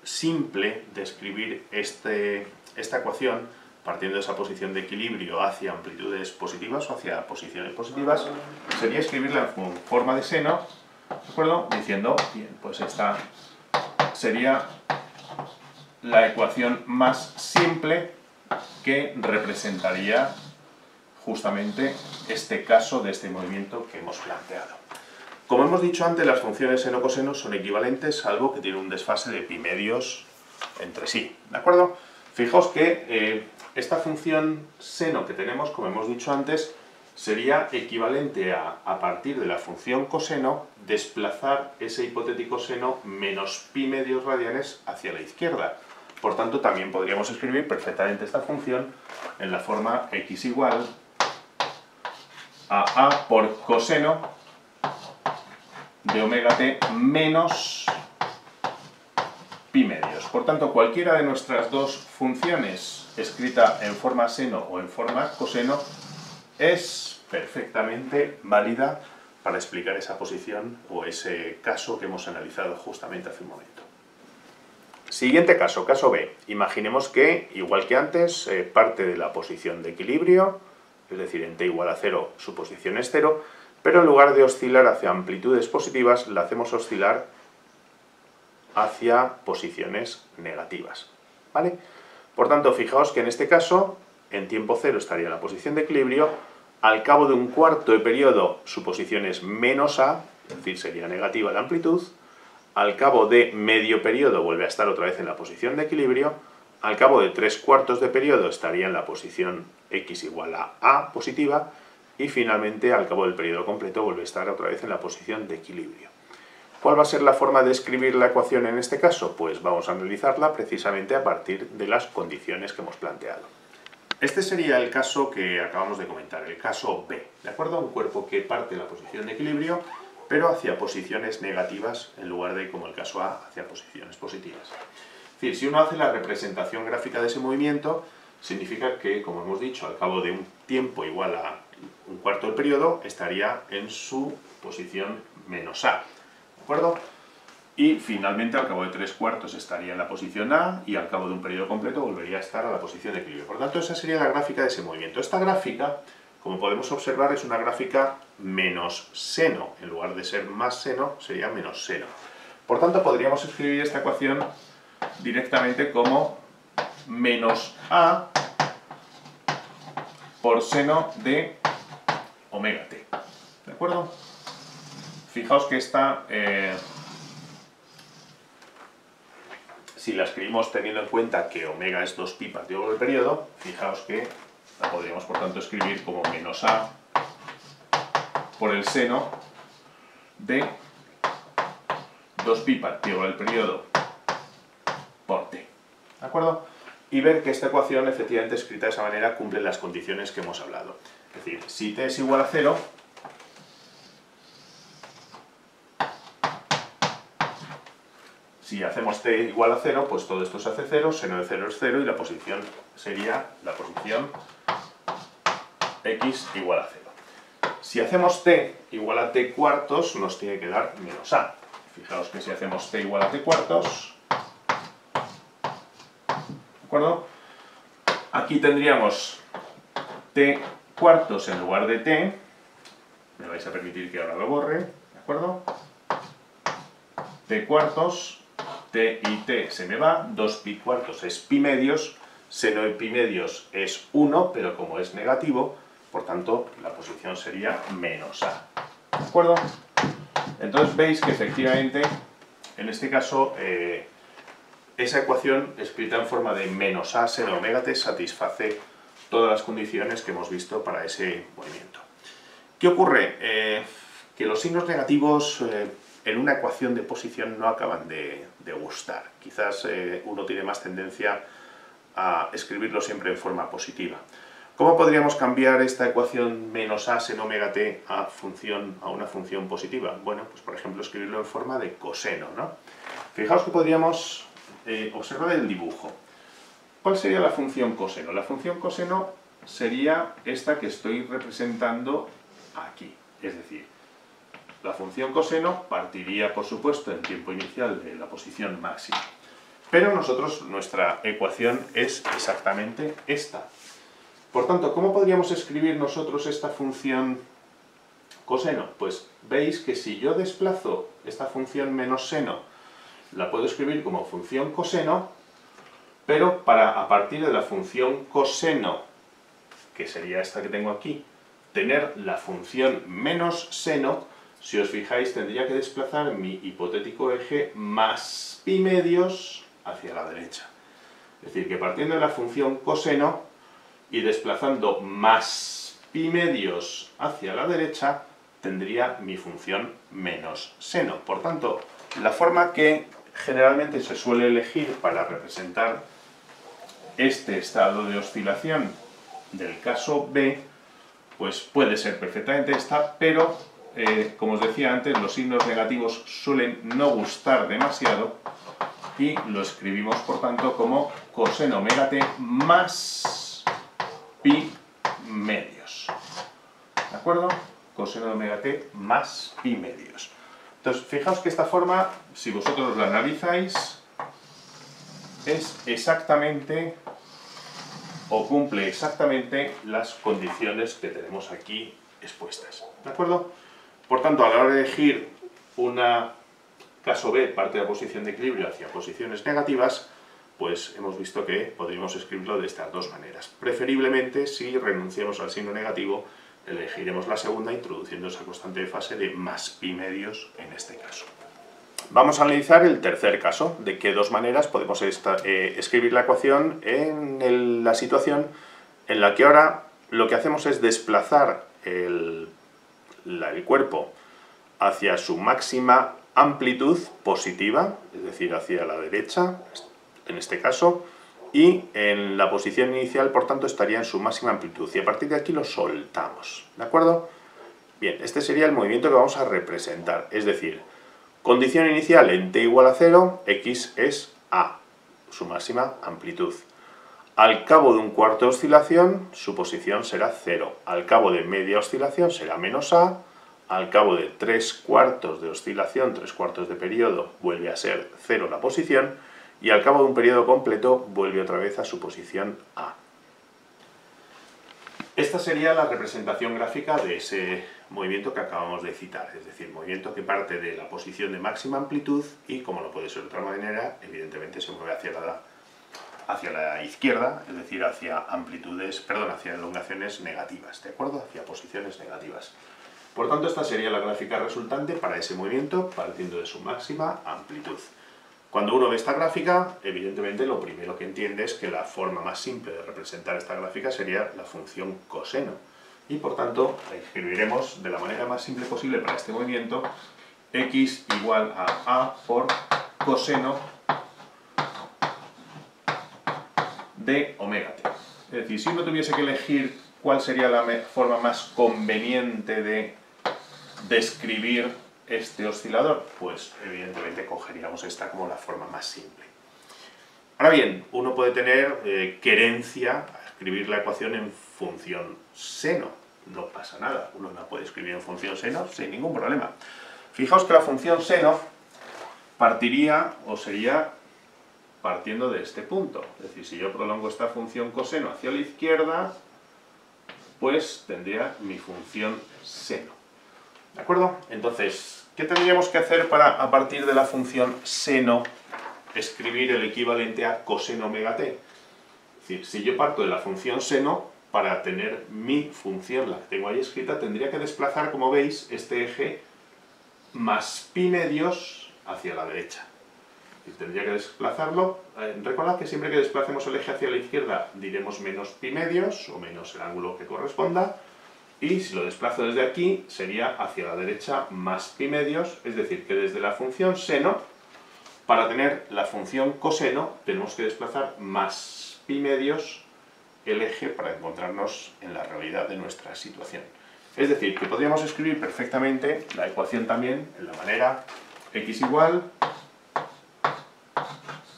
simple de escribir esta ecuación, partiendo de esa posición de equilibrio hacia amplitudes positivas o hacia posiciones positivas, sería escribirla en forma de seno, ¿de acuerdo? Diciendo, bien, pues esta sería la ecuación más simple que representaría justamente este caso de este movimiento que hemos planteado. Como hemos dicho antes, las funciones seno-coseno son equivalentes, salvo que tienen un desfase de pi medios entre sí, ¿de acuerdo? Fijaos que esta función seno que tenemos, como hemos dicho antes, sería equivalente a partir de la función coseno, desplazar ese hipotético seno menos pi medios radianes hacia la izquierda. Por tanto, también podríamos escribir perfectamente esta función en la forma x igual a por coseno de omega t menos pi medios. Por tanto, cualquiera de nuestras dos funciones, escrita en forma seno o en forma coseno, es perfectamente válida para explicar esa posición o ese caso que hemos analizado justamente hace un momento. Siguiente caso, caso B. Imaginemos que, igual que antes, parte de la posición de equilibrio, es decir, en t igual a 0 su posición es 0, pero en lugar de oscilar hacia amplitudes positivas, la hacemos oscilar hacia posiciones negativas, ¿vale? Por tanto, fijaos que en este caso, en tiempo 0 estaría en la posición de equilibrio, al cabo de un cuarto de periodo su posición es menos a, es decir, sería negativa la amplitud. Al cabo de medio periodo vuelve a estar otra vez en la posición de equilibrio. Al cabo de 3/4 de periodo estaría en la posición x igual a positiva. Y finalmente, al cabo del periodo completo, vuelve a estar otra vez en la posición de equilibrio. ¿Cuál va a ser la forma de escribir la ecuación en este caso? Pues vamos a analizarla precisamente a partir de las condiciones que hemos planteado. Este sería el caso que acabamos de comentar, el caso B, ¿de acuerdo? Un cuerpo que parte de la posición de equilibrio, pero hacia posiciones negativas en lugar de, como el caso A, hacia posiciones positivas. Es decir, si uno hace la representación gráfica de ese movimiento, significa que, como hemos dicho, al cabo de un tiempo igual a un cuarto del periodo, estaría en su posición menos A, ¿de acuerdo? Y finalmente, al cabo de 3/4 estaría en la posición A y al cabo de un periodo completo volvería a estar a la posición de equilibrio. Por tanto, esa sería la gráfica de ese movimiento. Esta gráfica, como podemos observar, es una gráfica menos seno. En lugar de ser más seno, sería menos seno. Por tanto, podríamos escribir esta ecuación directamente como menos A por seno de omega t. ¿De acuerdo? Fijaos que esta, si la escribimos teniendo en cuenta que omega es 2pi partido por el periodo, fijaos que la podríamos por tanto escribir como menos A por el seno de 2pi partido por el periodo por t. ¿De acuerdo? Y ver que esta ecuación, efectivamente escrita de esa manera, cumple las condiciones que hemos hablado. Es decir, si t es igual a 0, si hacemos t igual a 0, pues todo esto se hace 0, seno de 0 es 0 y la posición sería la posición x igual a 0. Si hacemos t igual a t cuartos, nos tiene que dar menos a. Fijaos que si hacemos t igual a t cuartos, ¿de acuerdo? Aquí tendríamos t cuartos en lugar de t. Me vais a permitir que ahora lo borre, ¿de acuerdo? T cuartos, t y t se me va, 2 pi cuartos es pi medios, seno de pi medios es 1, pero como es negativo, por tanto la posición sería menos a. ¿De acuerdo? Entonces veis que efectivamente, en este caso, esa ecuación escrita en forma de menos a seno omega t satisface todas las condiciones que hemos visto para ese movimiento. ¿Qué ocurre? Que los signos negativos en una ecuación de posición no acaban de gustar. Quizás uno tiene más tendencia a escribirlo siempre en forma positiva. ¿Cómo podríamos cambiar esta ecuación menos a seno omega t a una función positiva? Bueno, pues por ejemplo escribirlo en forma de coseno, ¿no? Fijaos que podríamos observar el dibujo. ¿Cuál sería la función coseno? La función coseno sería esta que estoy representando aquí. Es decir, la función coseno partiría, por supuesto, en tiempo inicial de la posición máxima. Pero nuestra ecuación es exactamente esta. Por tanto, ¿cómo podríamos escribir nosotros esta función coseno? Pues veis que si yo desplazo esta función menos seno, la puedo escribir como función coseno, pero a partir de la función coseno, que sería esta que tengo aquí, tener la función menos seno, si os fijáis tendría que desplazar mi hipotético eje más pi medios hacia la derecha. Es decir, que partiendo de la función coseno y desplazando más pi medios hacia la derecha, tendría mi función menos seno. Por tanto, la forma que generalmente se suele elegir para representar este estado de oscilación del caso B, pues puede ser perfectamente esta, pero como os decía antes, los signos negativos suelen no gustar demasiado y lo escribimos por tanto como coseno omega t más pi medios. ¿De acuerdo? Coseno de omega t más pi medios. Entonces, fijaos que esta forma, si vosotros la analizáis, es exactamente, o cumple exactamente las condiciones que tenemos aquí expuestas. ¿De acuerdo? Por tanto, a la hora de elegir una caso B, parte de la posición de equilibrio hacia posiciones negativas, pues hemos visto que podríamos escribirlo de estas dos maneras. Preferiblemente, si renunciamos al signo negativo, elegiremos la segunda introduciendo esa constante de fase de más pi medios en este caso. Vamos a analizar el tercer caso, de qué dos maneras podemos escribir la ecuación en la situación en la que ahora lo que hacemos es desplazar el cuerpo hacia su máxima amplitud positiva, es decir, hacia la derecha, en este caso, y en la posición inicial, por tanto, estaría en su máxima amplitud, y a partir de aquí lo soltamos, ¿de acuerdo? Bien, este sería el movimiento que vamos a representar, es decir, condición inicial en t igual a 0, x es a, su máxima amplitud. Al cabo de un cuarto de oscilación, su posición será 0. Al cabo de media oscilación será menos a. Al cabo de 3/4 de oscilación, 3/4 de periodo, vuelve a ser 0 la posición. Y al cabo de un periodo completo, vuelve otra vez a su posición a. Esta sería la representación gráfica de ese movimiento que acabamos de citar. Es decir, movimiento que parte de la posición de máxima amplitud y, como no puede ser de otra manera, evidentemente se mueve hacia la izquierda, es decir, hacia hacia elongaciones negativas, ¿de acuerdo? Hacia posiciones negativas. Por tanto, esta sería la gráfica resultante para ese movimiento partiendo de su máxima amplitud. Cuando uno ve esta gráfica, evidentemente lo primero que entiende es que la forma más simple de representar esta gráfica sería la función coseno. Y por tanto, la escribiremos de la manera más simple posible para este movimiento, x igual a por coseno de omega t. Es decir, si uno tuviese que elegir cuál sería la forma más conveniente de describir este oscilador, pues evidentemente cogeríamos esta como la forma más simple. Ahora bien, uno puede tener querencia a escribir la ecuación en función seno. no pasa nada, uno la puede escribir en función seno sin ningún problema. Fijaos que la función seno partiría, o sería partiendo de este punto. Es decir, si yo prolongo esta función coseno hacia la izquierda, pues tendría mi función seno. ¿De acuerdo? Entonces, ¿qué tendríamos que hacer para, a partir de la función seno, escribir el equivalente a coseno omega t? Es decir, si yo parto de la función seno, para tener mi función, la que tengo ahí escrita, tendría que desplazar, como veis, este eje más pi medios hacia la derecha. Y tendría que desplazarlo. Recordad que siempre que desplacemos el eje hacia la izquierda diremos menos pi medios, o menos el ángulo que corresponda, y si lo desplazo desde aquí sería hacia la derecha más pi medios, es decir, que desde la función seno, para tener la función coseno, tenemos que desplazar más pi medios el eje para encontrarnos en la realidad de nuestra situación. Es decir, que podríamos escribir perfectamente la ecuación también en la manera x igual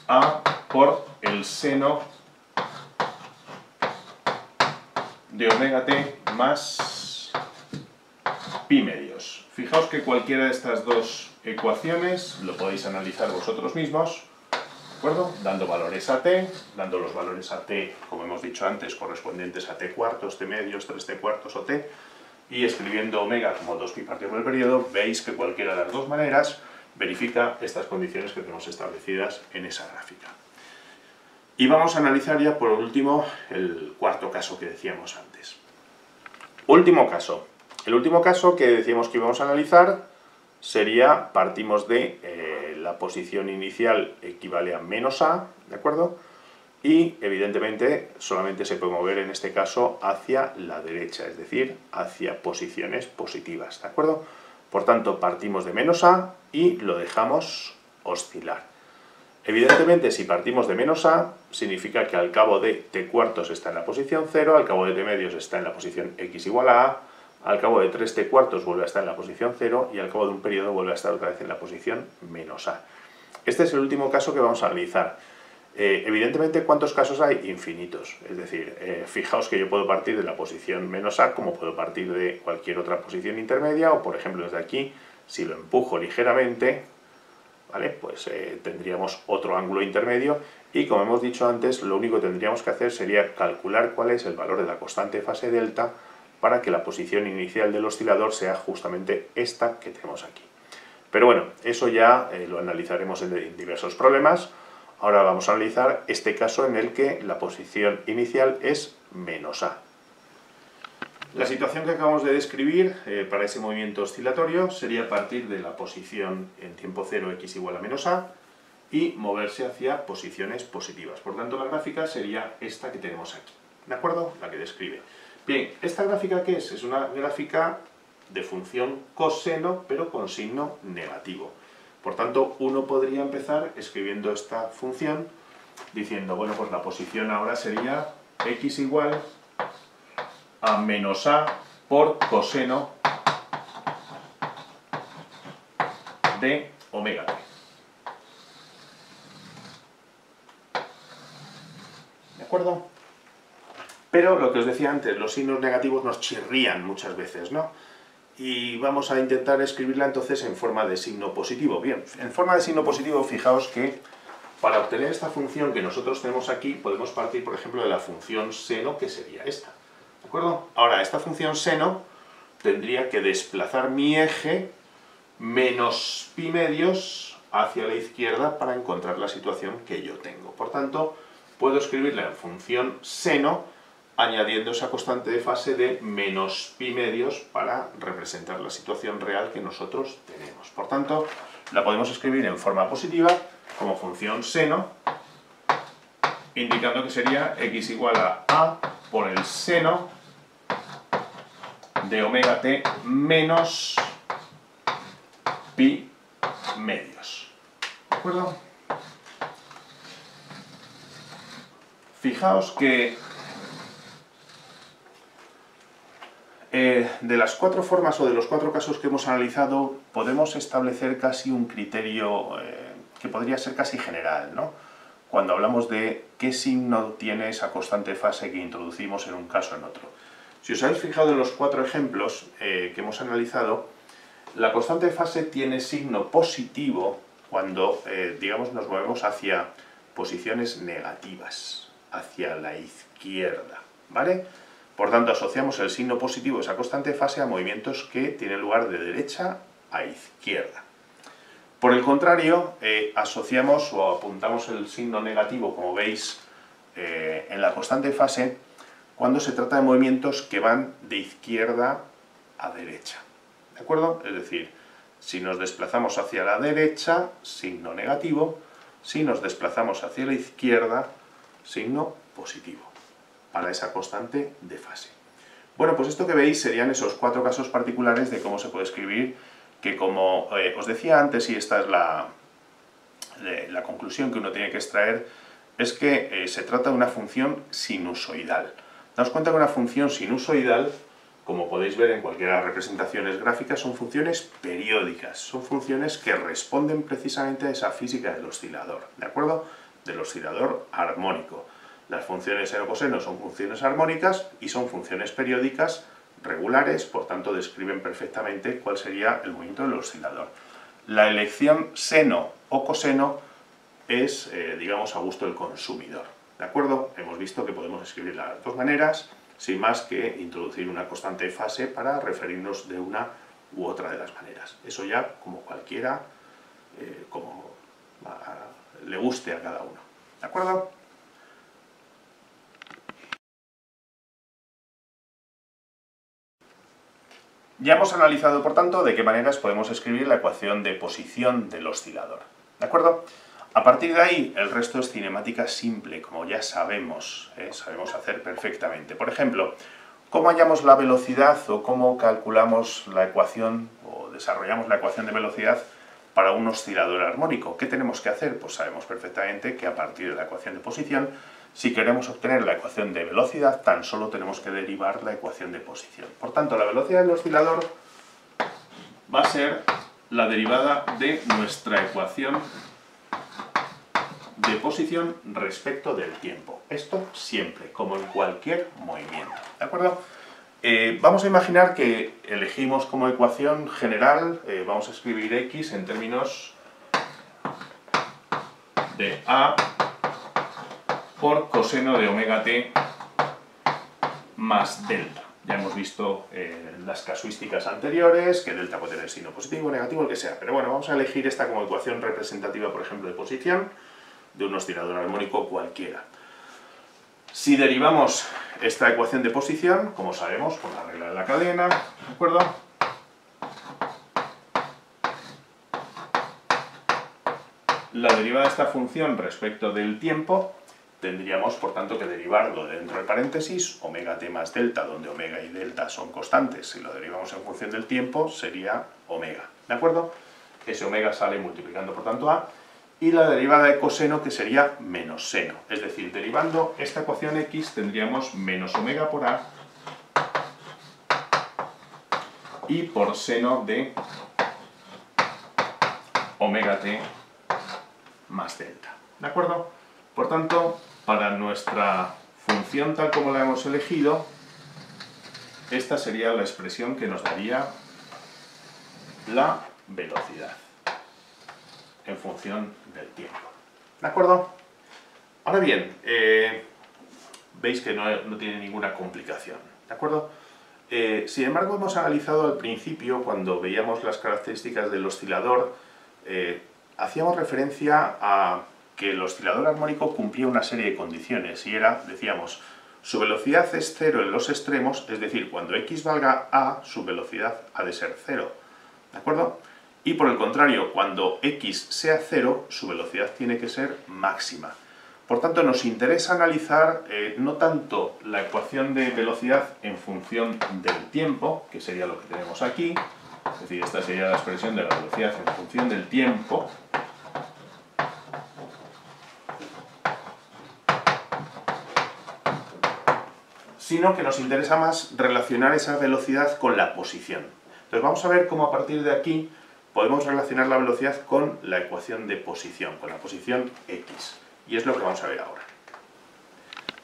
a por el seno de omega t más pi medios. Fijaos que cualquiera de estas dos ecuaciones lo podéis analizar vosotros mismos, ¿de acuerdo? Dando valores a t, dando los valores a t, como hemos dicho antes, correspondientes a t cuartos, t medios, 3t cuartos o t, y escribiendo omega como 2pi partido por el periodo, veis que cualquiera de las dos maneras verifica estas condiciones que tenemos establecidas en esa gráfica. Y vamos a analizar ya por último el cuarto caso que decíamos antes. Último caso. El último caso que decíamos que íbamos a analizar sería, partimos de la posición inicial equivale a menos a, ¿de acuerdo? Y evidentemente solamente se puede mover en este caso hacia la derecha, es decir, hacia posiciones positivas, ¿de acuerdo? Por tanto, partimos de menos a y lo dejamos oscilar. Evidentemente, si partimos de menos a, significa que al cabo de t cuartos está en la posición 0, al cabo de t medios está en la posición x igual a a, al cabo de 3t cuartos vuelve a estar en la posición 0 y al cabo de un periodo vuelve a estar otra vez en la posición menos a. Este es el último caso que vamos a analizar. Evidentemente, ¿cuántos casos hay? Infinitos. Es decir, fijaos que yo puedo partir de la posición menos a, como puedo partir de cualquier otra posición intermedia, o por ejemplo desde aquí, si lo empujo ligeramente, ¿vale? Pues tendríamos otro ángulo intermedio, y como hemos dicho antes, lo único que tendríamos que hacer sería calcular cuál es el valor de la constante de fase delta para que la posición inicial del oscilador sea justamente esta que tenemos aquí. Pero bueno, eso ya lo analizaremos en diversos problemas. Ahora vamos a analizar este caso en el que la posición inicial es menos a. La situación que acabamos de describir para ese movimiento oscilatorio sería partir de la posición en tiempo cero x igual a menos a y moverse hacia posiciones positivas. Por tanto, la gráfica sería esta que tenemos aquí, ¿de acuerdo? La que describe. Bien, ¿esta gráfica qué es? Es una gráfica de función coseno, pero con signo negativo. Por tanto, uno podría empezar escribiendo esta función diciendo, bueno, pues la posición ahora sería x igual a menos a por coseno de omega t. ¿De acuerdo? Pero lo que os decía antes, los signos negativos nos chirrían muchas veces, ¿no? Y vamos a intentar escribirla entonces en forma de signo positivo. Bien, en forma de signo positivo, fijaos que para obtener esta función que nosotros tenemos aquí, podemos partir, por ejemplo, de la función seno, que sería esta. ¿De acuerdo? Ahora, esta función seno tendría que desplazar mi eje menos pi medios hacia la izquierda para encontrar la situación que yo tengo. Por tanto, puedo escribirla en función seno añadiendo esa constante de fase de menos pi medios para representar la situación real que nosotros tenemos. Por tanto, la podemos escribir en forma positiva como función seno, indicando que sería x igual a por el seno de omega t menos pi medios. ¿De acuerdo? Fijaos que de las cuatro formas o de los cuatro casos que hemos analizado, podemos establecer casi un criterio que podría ser casi general, ¿no? Cuando hablamos de qué signo tiene esa constante de fase que introducimos en un caso o en otro. Si os habéis fijado en los 4 ejemplos que hemos analizado, la constante de fase tiene signo positivo cuando, digamos, nos movemos hacia posiciones negativas, hacia la izquierda, ¿vale? Por tanto, asociamos el signo positivo de esa constante de fase a movimientos que tienen lugar de derecha a izquierda. Por el contrario, asociamos o apuntamos el signo negativo, como veis, en la constante de fase, cuando se trata de movimientos que van de izquierda a derecha. ¿De acuerdo? Es decir, si nos desplazamos hacia la derecha, signo negativo; si nos desplazamos hacia la izquierda, signo positivo, para esa constante de fase. Bueno, pues esto que veis serían esos 4 casos particulares de cómo se puede escribir, que como os decía antes, y esta es la conclusión que uno tiene que extraer, es que se trata de una función sinusoidal. Daos cuenta que una función sinusoidal, como podéis ver en cualquiera de las representaciones gráficas, son funciones periódicas, son funciones que responden precisamente a esa física del oscilador, ¿de acuerdo? Del oscilador armónico. Las funciones seno-coseno son funciones armónicas y son funciones periódicas regulares, por tanto describen perfectamente cuál sería el movimiento del oscilador. La elección seno o coseno es, digamos, a gusto del consumidor, ¿de acuerdo? Hemos visto que podemos escribirla de las dos maneras, sin más que introducir una constante de fase para referirnos de una u otra de las maneras. Eso ya, como cualquiera, como le guste a cada uno, ¿de acuerdo? Ya hemos analizado, por tanto, de qué maneras podemos escribir la ecuación de posición del oscilador, ¿de acuerdo? A partir de ahí, el resto es cinemática simple, como ya sabemos hacer perfectamente. Por ejemplo, ¿cómo hallamos la velocidad o cómo calculamos la ecuación o desarrollamos la ecuación de velocidad para un oscilador armónico? ¿Qué tenemos que hacer? Pues sabemos perfectamente que a partir de la ecuación de posición, si queremos obtener la ecuación de velocidad, tan solo tenemos que derivar la ecuación de posición. Por tanto, la velocidad del oscilador va a ser la derivada de nuestra ecuación de posición respecto del tiempo. Esto siempre, como en cualquier movimiento, ¿de acuerdo? Vamos a imaginar que elegimos como ecuación general, vamos a escribir x en términos de a por coseno de omega t más delta. Ya hemos visto las casuísticas anteriores, que delta puede tener signo positivo, negativo, el que sea. Pero bueno, vamos a elegir esta como ecuación representativa, por ejemplo, de posición de un oscilador armónico cualquiera. Si derivamos esta ecuación de posición, como sabemos, por la regla de la cadena, ¿de acuerdo? La derivada de esta función respecto del tiempo, tendríamos, por tanto, que derivarlo dentro de paréntesis, omega t más delta, donde omega y delta son constantes. Si lo derivamos en función del tiempo, sería omega, ¿de acuerdo? Ese omega sale multiplicando, por tanto, a, y la derivada de coseno, que sería menos seno. Es decir, derivando esta ecuación x, tendríamos menos omega por a y por seno de omega t más delta, ¿de acuerdo? Por tanto, para nuestra función tal como la hemos elegido, esta sería la expresión que nos daría la velocidad en función del tiempo, ¿de acuerdo? Ahora bien, veis que no tiene ninguna complicación, ¿de acuerdo? Sin embargo, hemos analizado al principio, cuando veíamos las características del oscilador, hacíamos referencia a que el oscilador armónico cumplía una serie de condiciones, y era, decíamos, su velocidad es cero en los extremos, es decir, cuando x valga a, su velocidad ha de ser cero, ¿de acuerdo? Y por el contrario, cuando x sea cero, su velocidad tiene que ser máxima. Por tanto, nos interesa analizar no tanto la ecuación de velocidad en función del tiempo, que sería lo que tenemos aquí, es decir, esta sería la expresión de la velocidad en función del tiempo, sino que nos interesa más relacionar esa velocidad con la posición. Entonces vamos a ver cómo a partir de aquí podemos relacionar la velocidad con la ecuación de posición, con la posición x. Y es lo que vamos a ver ahora.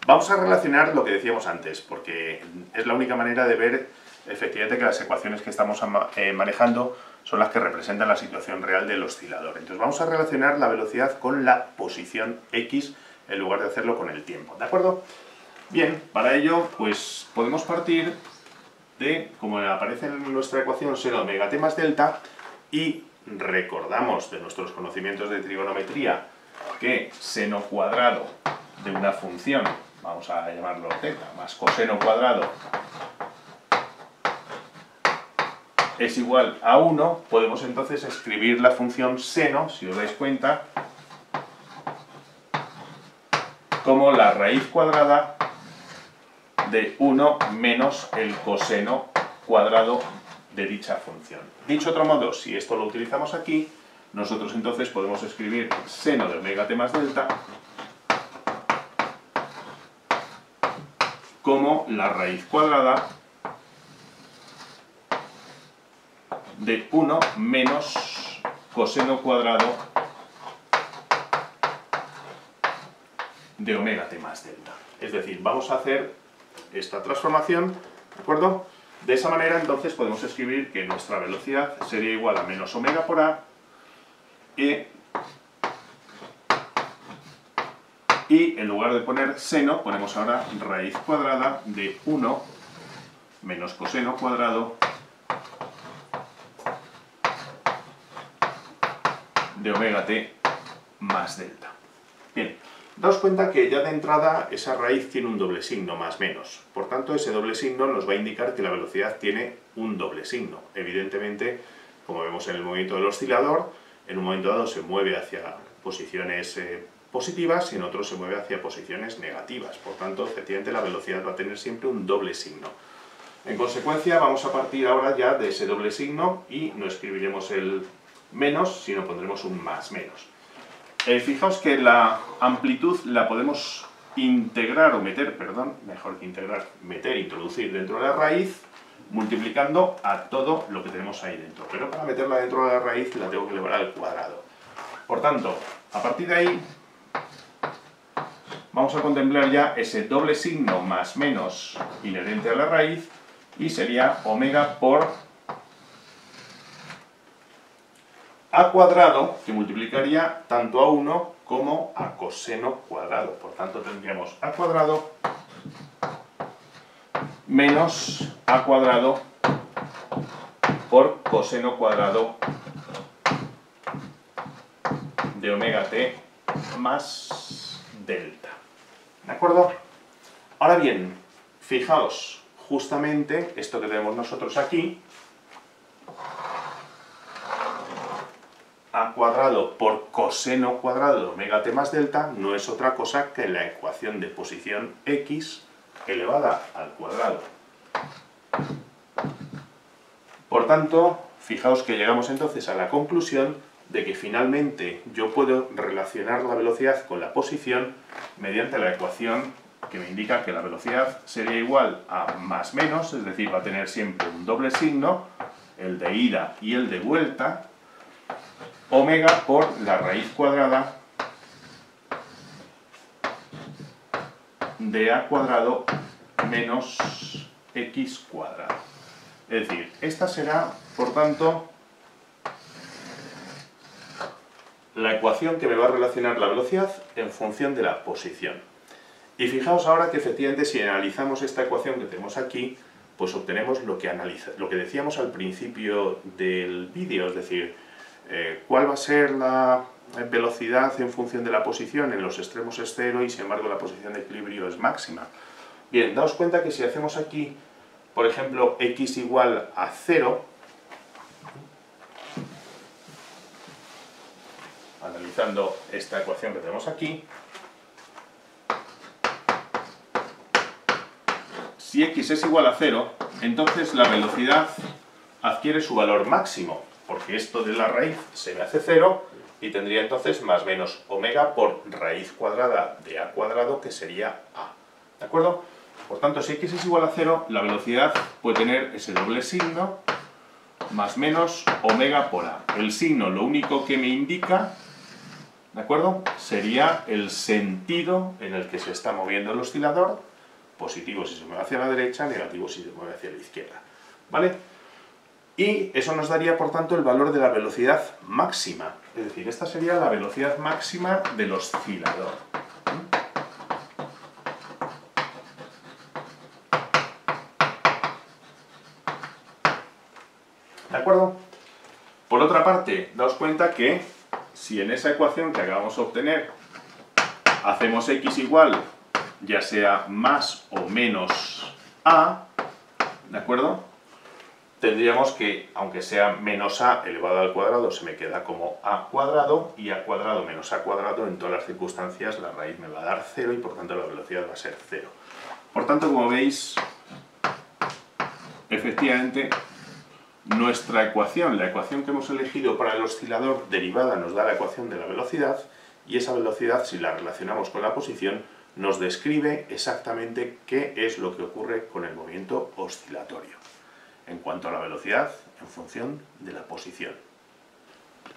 Vamos a relacionar lo que decíamos antes, porque es la única manera de ver efectivamente que las ecuaciones que estamos manejando son las que representan la situación real del oscilador. Entonces vamos a relacionar la velocidad con la posición X en lugar de hacerlo con el tiempo, ¿de acuerdo? Bien, para ello pues podemos partir de, como aparece en nuestra ecuación, seno de omega t más delta, y recordamos de nuestros conocimientos de trigonometría que seno cuadrado de una función, vamos a llamarlo θ, más coseno cuadrado es igual a 1, podemos entonces escribir la función seno, si os dais cuenta, como la raíz cuadrada de 1 menos el coseno cuadrado de dicha función. Dicho otro modo, si esto lo utilizamos aquí, nosotros entonces podemos escribir seno de omega t más delta como la raíz cuadrada de 1 menos coseno cuadrado de omega t más delta. Es decir, vamos a hacer esta transformación, ¿de acuerdo? De esa manera entonces podemos escribir que nuestra velocidad sería igual a menos omega por a y en lugar de poner seno ponemos ahora raíz cuadrada de 1 menos coseno cuadrado de omega t más delta. Bien, daos cuenta que ya de entrada esa raíz tiene un doble signo, más menos. Por tanto, ese doble signo nos va a indicar que la velocidad tiene un doble signo. Evidentemente, como vemos en el movimiento del oscilador, en un momento dado se mueve hacia posiciones positivas y en otro se mueve hacia posiciones negativas. Por tanto, efectivamente la velocidad va a tener siempre un doble signo. En consecuencia, vamos a partir ahora ya de ese doble signo y no escribiremos el menos, sino pondremos un más menos. Fijaos que la amplitud la podemos integrar o meter, perdón, mejor que integrar, meter, introducir dentro de la raíz, multiplicando a todo lo que tenemos ahí dentro. Pero para meterla dentro de la raíz la tengo que elevar al cuadrado. Por tanto, a partir de ahí vamos a contemplar ya ese doble signo más menos inherente a la raíz y sería omega por a cuadrado, que multiplicaría tanto a 1 como a coseno cuadrado. Por tanto, tendríamos a cuadrado menos a cuadrado por coseno cuadrado de omega t más delta. ¿De acuerdo? Ahora bien, fijaos, justamente esto que tenemos nosotros aquí, a cuadrado por coseno cuadrado de omega t más delta no es otra cosa que la ecuación de posición x elevada al cuadrado. Por tanto, fijaos que llegamos entonces a la conclusión de que finalmente yo puedo relacionar la velocidad con la posición mediante la ecuación que me indica que la velocidad sería igual a más menos, es decir, va a tener siempre un doble signo, el de ida y el de vuelta, omega por la raíz cuadrada de a cuadrado menos x cuadrado. Es decir, esta será, por tanto, la ecuación que me va a relacionar la velocidad en función de la posición. Y fijaos ahora que efectivamente si analizamos esta ecuación que tenemos aquí, pues obtenemos lo que decíamos al principio del vídeo, es decir, cuál va a ser la velocidad en función de la posición. En los extremos es 0 y sin embargo la posición de equilibrio es máxima. Bien, daos cuenta que si hacemos aquí, por ejemplo, x igual a 0, analizando esta ecuación que tenemos aquí, si x es igual a 0, entonces la velocidad adquiere su valor máximo, porque esto de la raíz se me hace 0 y tendría entonces más menos omega por raíz cuadrada de a cuadrado, que sería a. ¿De acuerdo? Por tanto, si x es igual a 0, la velocidad puede tener ese doble signo, más menos omega por a. El signo lo único que me indica ¿De acuerdo? Sería el sentido en el que se está moviendo el oscilador, positivo si se mueve hacia la derecha, negativo si se mueve hacia la izquierda. ¿Vale? Y eso nos daría, por tanto, el valor de la velocidad máxima. Es decir, esta sería la velocidad máxima del oscilador. ¿De acuerdo? Por otra parte, daos cuenta que si en esa ecuación que acabamos de obtener hacemos x igual, ya sea más o menos a, ¿de acuerdo? Tendríamos que, aunque sea menos a elevado al cuadrado, se me queda como a cuadrado, y a cuadrado menos a cuadrado, en todas las circunstancias la raíz me va a dar 0 y por tanto la velocidad va a ser 0. Por tanto, como veis, efectivamente, nuestra ecuación, la ecuación que hemos elegido para el oscilador derivada, nos da la ecuación de la velocidad, y esa velocidad, si la relacionamos con la posición, nos describe exactamente qué es lo que ocurre con el movimiento oscilatorio en cuanto a la velocidad en función de la posición.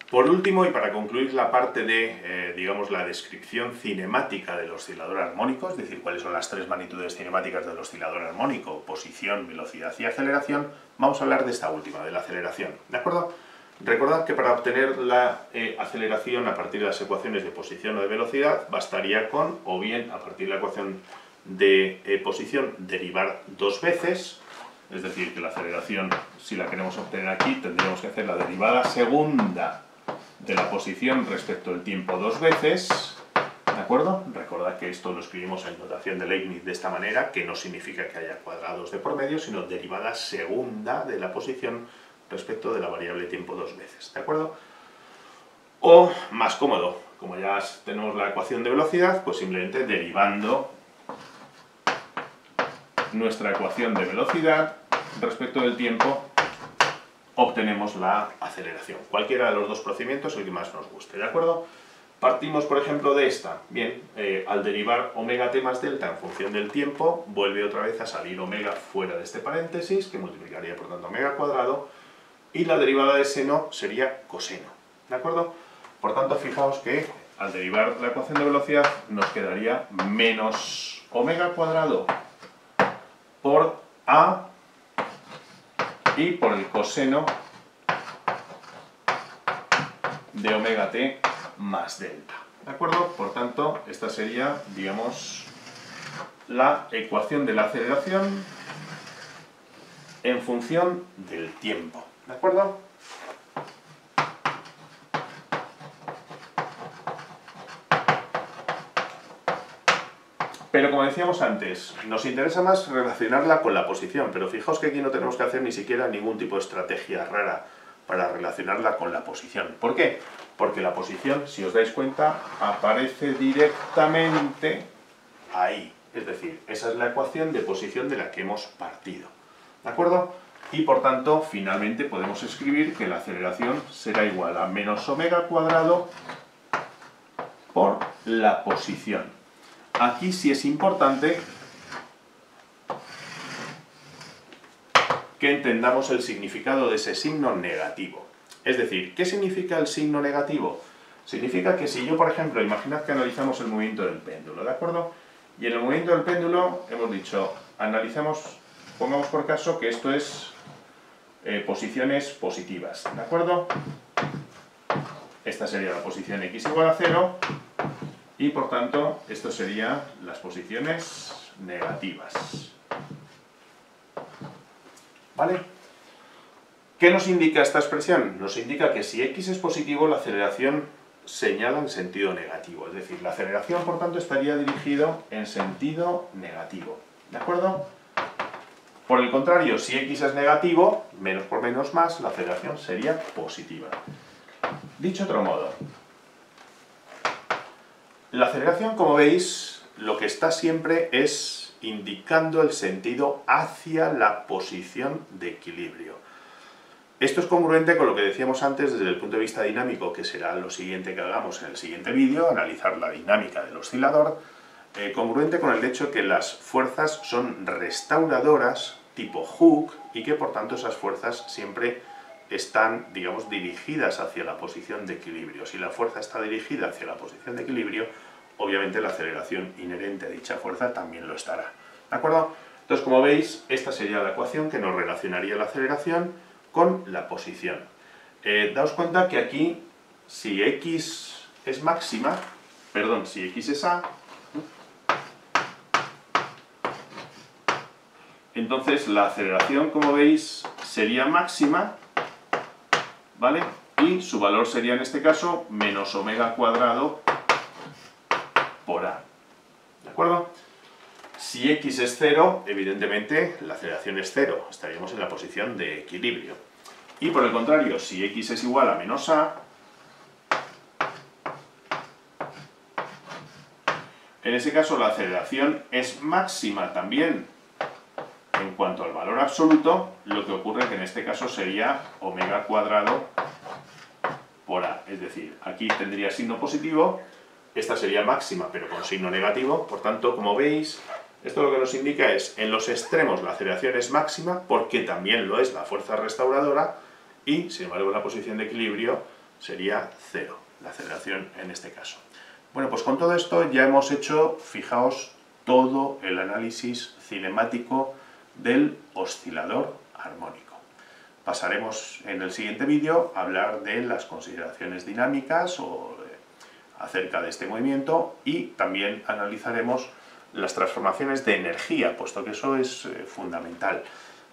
Por último, y para concluir la parte de, digamos, la descripción cinemática del oscilador armónico, es decir, cuáles son las tres magnitudes cinemáticas del oscilador armónico, posición, velocidad y aceleración, vamos a hablar de esta última, de la aceleración, ¿de acuerdo? Recordad que para obtener la aceleración a partir de las ecuaciones de posición o de velocidad, bastaría con, o bien a partir de la ecuación de posición, derivar dos veces. Es decir, que la aceleración, si la queremos obtener aquí, tendríamos que hacer la derivada segunda de la posición respecto al tiempo dos veces, ¿de acuerdo? Recordad que esto lo escribimos en notación de Leibniz de esta manera, que no significa que haya cuadrados de por medio, sino derivada segunda de la posición respecto de la variable tiempo dos veces, ¿de acuerdo? O, más cómodo, como ya tenemos la ecuación de velocidad, pues simplemente derivando nuestra ecuación de velocidad respecto del tiempo obtenemos la aceleración. Cualquiera de los dos procedimientos, el que más nos guste, ¿de acuerdo? Partimos, por ejemplo, de esta. Bien, al derivar omega t más delta en función del tiempo, vuelve otra vez a salir omega fuera de este paréntesis, que multiplicaría por tanto omega cuadrado, y la derivada de seno sería coseno, ¿de acuerdo? Por tanto, fijaos que al derivar la ecuación de velocidad nos quedaría menos omega cuadrado por a y por el coseno de omega t más delta, ¿de acuerdo? Por tanto, esta sería, digamos, la ecuación de la aceleración en función del tiempo, ¿de acuerdo? Pero como decíamos antes, nos interesa más relacionarla con la posición, pero fijaos que aquí no tenemos que hacer ni siquiera ningún tipo de estrategia rara para relacionarla con la posición. ¿Por qué? Porque la posición, si os dais cuenta, aparece directamente ahí. Es decir, esa es la ecuación de posición de la que hemos partido, ¿de acuerdo? Y por tanto, finalmente podemos escribir que la aceleración será igual a menos omega cuadrado por la posición. Aquí sí es importante que entendamos el significado de ese signo negativo. Es decir, ¿qué significa el signo negativo? Significa que si yo, por ejemplo, imaginad que analizamos el movimiento del péndulo, ¿de acuerdo? Y en el movimiento del péndulo hemos dicho, analicemos, pongamos por caso que esto es posiciones positivas, ¿de acuerdo? Esta sería la posición x igual a 0. Y por tanto, esto serían las posiciones negativas. ¿Vale? ¿Qué nos indica esta expresión? Nos indica que si x es positivo, la aceleración señala en sentido negativo. Es decir, la aceleración, por tanto, estaría dirigido en sentido negativo. ¿De acuerdo? Por el contrario, si x es negativo, menos por menos más, la aceleración sería positiva. Dicho de otro modo, la aceleración, como veis, lo que está siempre es indicando el sentido hacia la posición de equilibrio. Esto es congruente con lo que decíamos antes desde el punto de vista dinámico, que será lo siguiente que hagamos en el siguiente vídeo, analizar la dinámica del oscilador, congruente con el hecho que las fuerzas son restauradoras tipo Hooke y que por tanto esas fuerzas siempre están, digamos, dirigidas hacia la posición de equilibrio. Si la fuerza está dirigida hacia la posición de equilibrio, obviamente la aceleración inherente a dicha fuerza también lo estará. ¿De acuerdo? Entonces, como veis, esta sería la ecuación que nos relacionaría la aceleración con la posición. Daos cuenta que aquí, si x es máxima, perdón, si x es a, entonces la aceleración, como veis, sería máxima, ¿vale? Y su valor sería en este caso menos omega cuadrado por a. ¿De acuerdo? Si x es 0, evidentemente la aceleración es 0, estaríamos en la posición de equilibrio. Y por el contrario, si x es igual a menos a, en ese caso la aceleración es máxima también en cuanto al valor absoluto, lo que ocurre que en este caso sería omega cuadrado por a. Es decir, aquí tendría signo positivo, esta sería máxima pero con signo negativo, por tanto, como veis, esto lo que nos indica es, en los extremos la aceleración es máxima, porque también lo es la fuerza restauradora, y sin embargo en la posición de equilibrio sería 0, la aceleración en este caso. Bueno, pues con todo esto ya hemos hecho, fijaos, todo el análisis cinemático del oscilador armónico. Pasaremos en el siguiente vídeo a hablar de las consideraciones dinámicas o acerca de este movimiento, y también analizaremos las transformaciones de energía, puesto que eso es fundamental.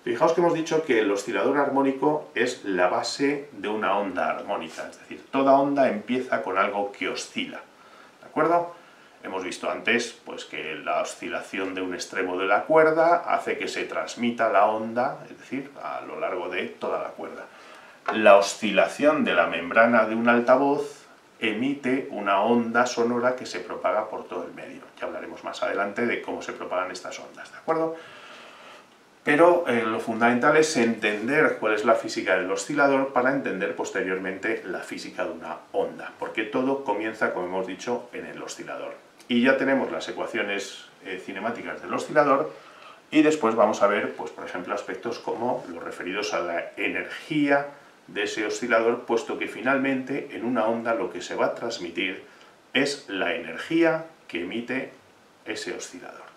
Fijaos que hemos dicho que el oscilador armónico es la base de una onda armónica, es decir, toda onda empieza con algo que oscila, ¿de acuerdo? Hemos visto antes pues, que la oscilación de un extremo de la cuerda hace que se transmita la onda, es decir, a lo largo de toda la cuerda. La oscilación de la membrana de un altavoz emite una onda sonora que se propaga por todo el medio. Ya hablaremos más adelante de cómo se propagan estas ondas, ¿de acuerdo? Pero lo fundamental es entender cuál es la física del oscilador para entender posteriormente la física de una onda, porque todo comienza, como hemos dicho, en el oscilador. Y ya tenemos las ecuaciones cinemáticas del oscilador, y después vamos a ver, pues, por ejemplo, aspectos como los referidos a la energía de ese oscilador, puesto que finalmente en una onda lo que se va a transmitir es la energía que emite ese oscilador.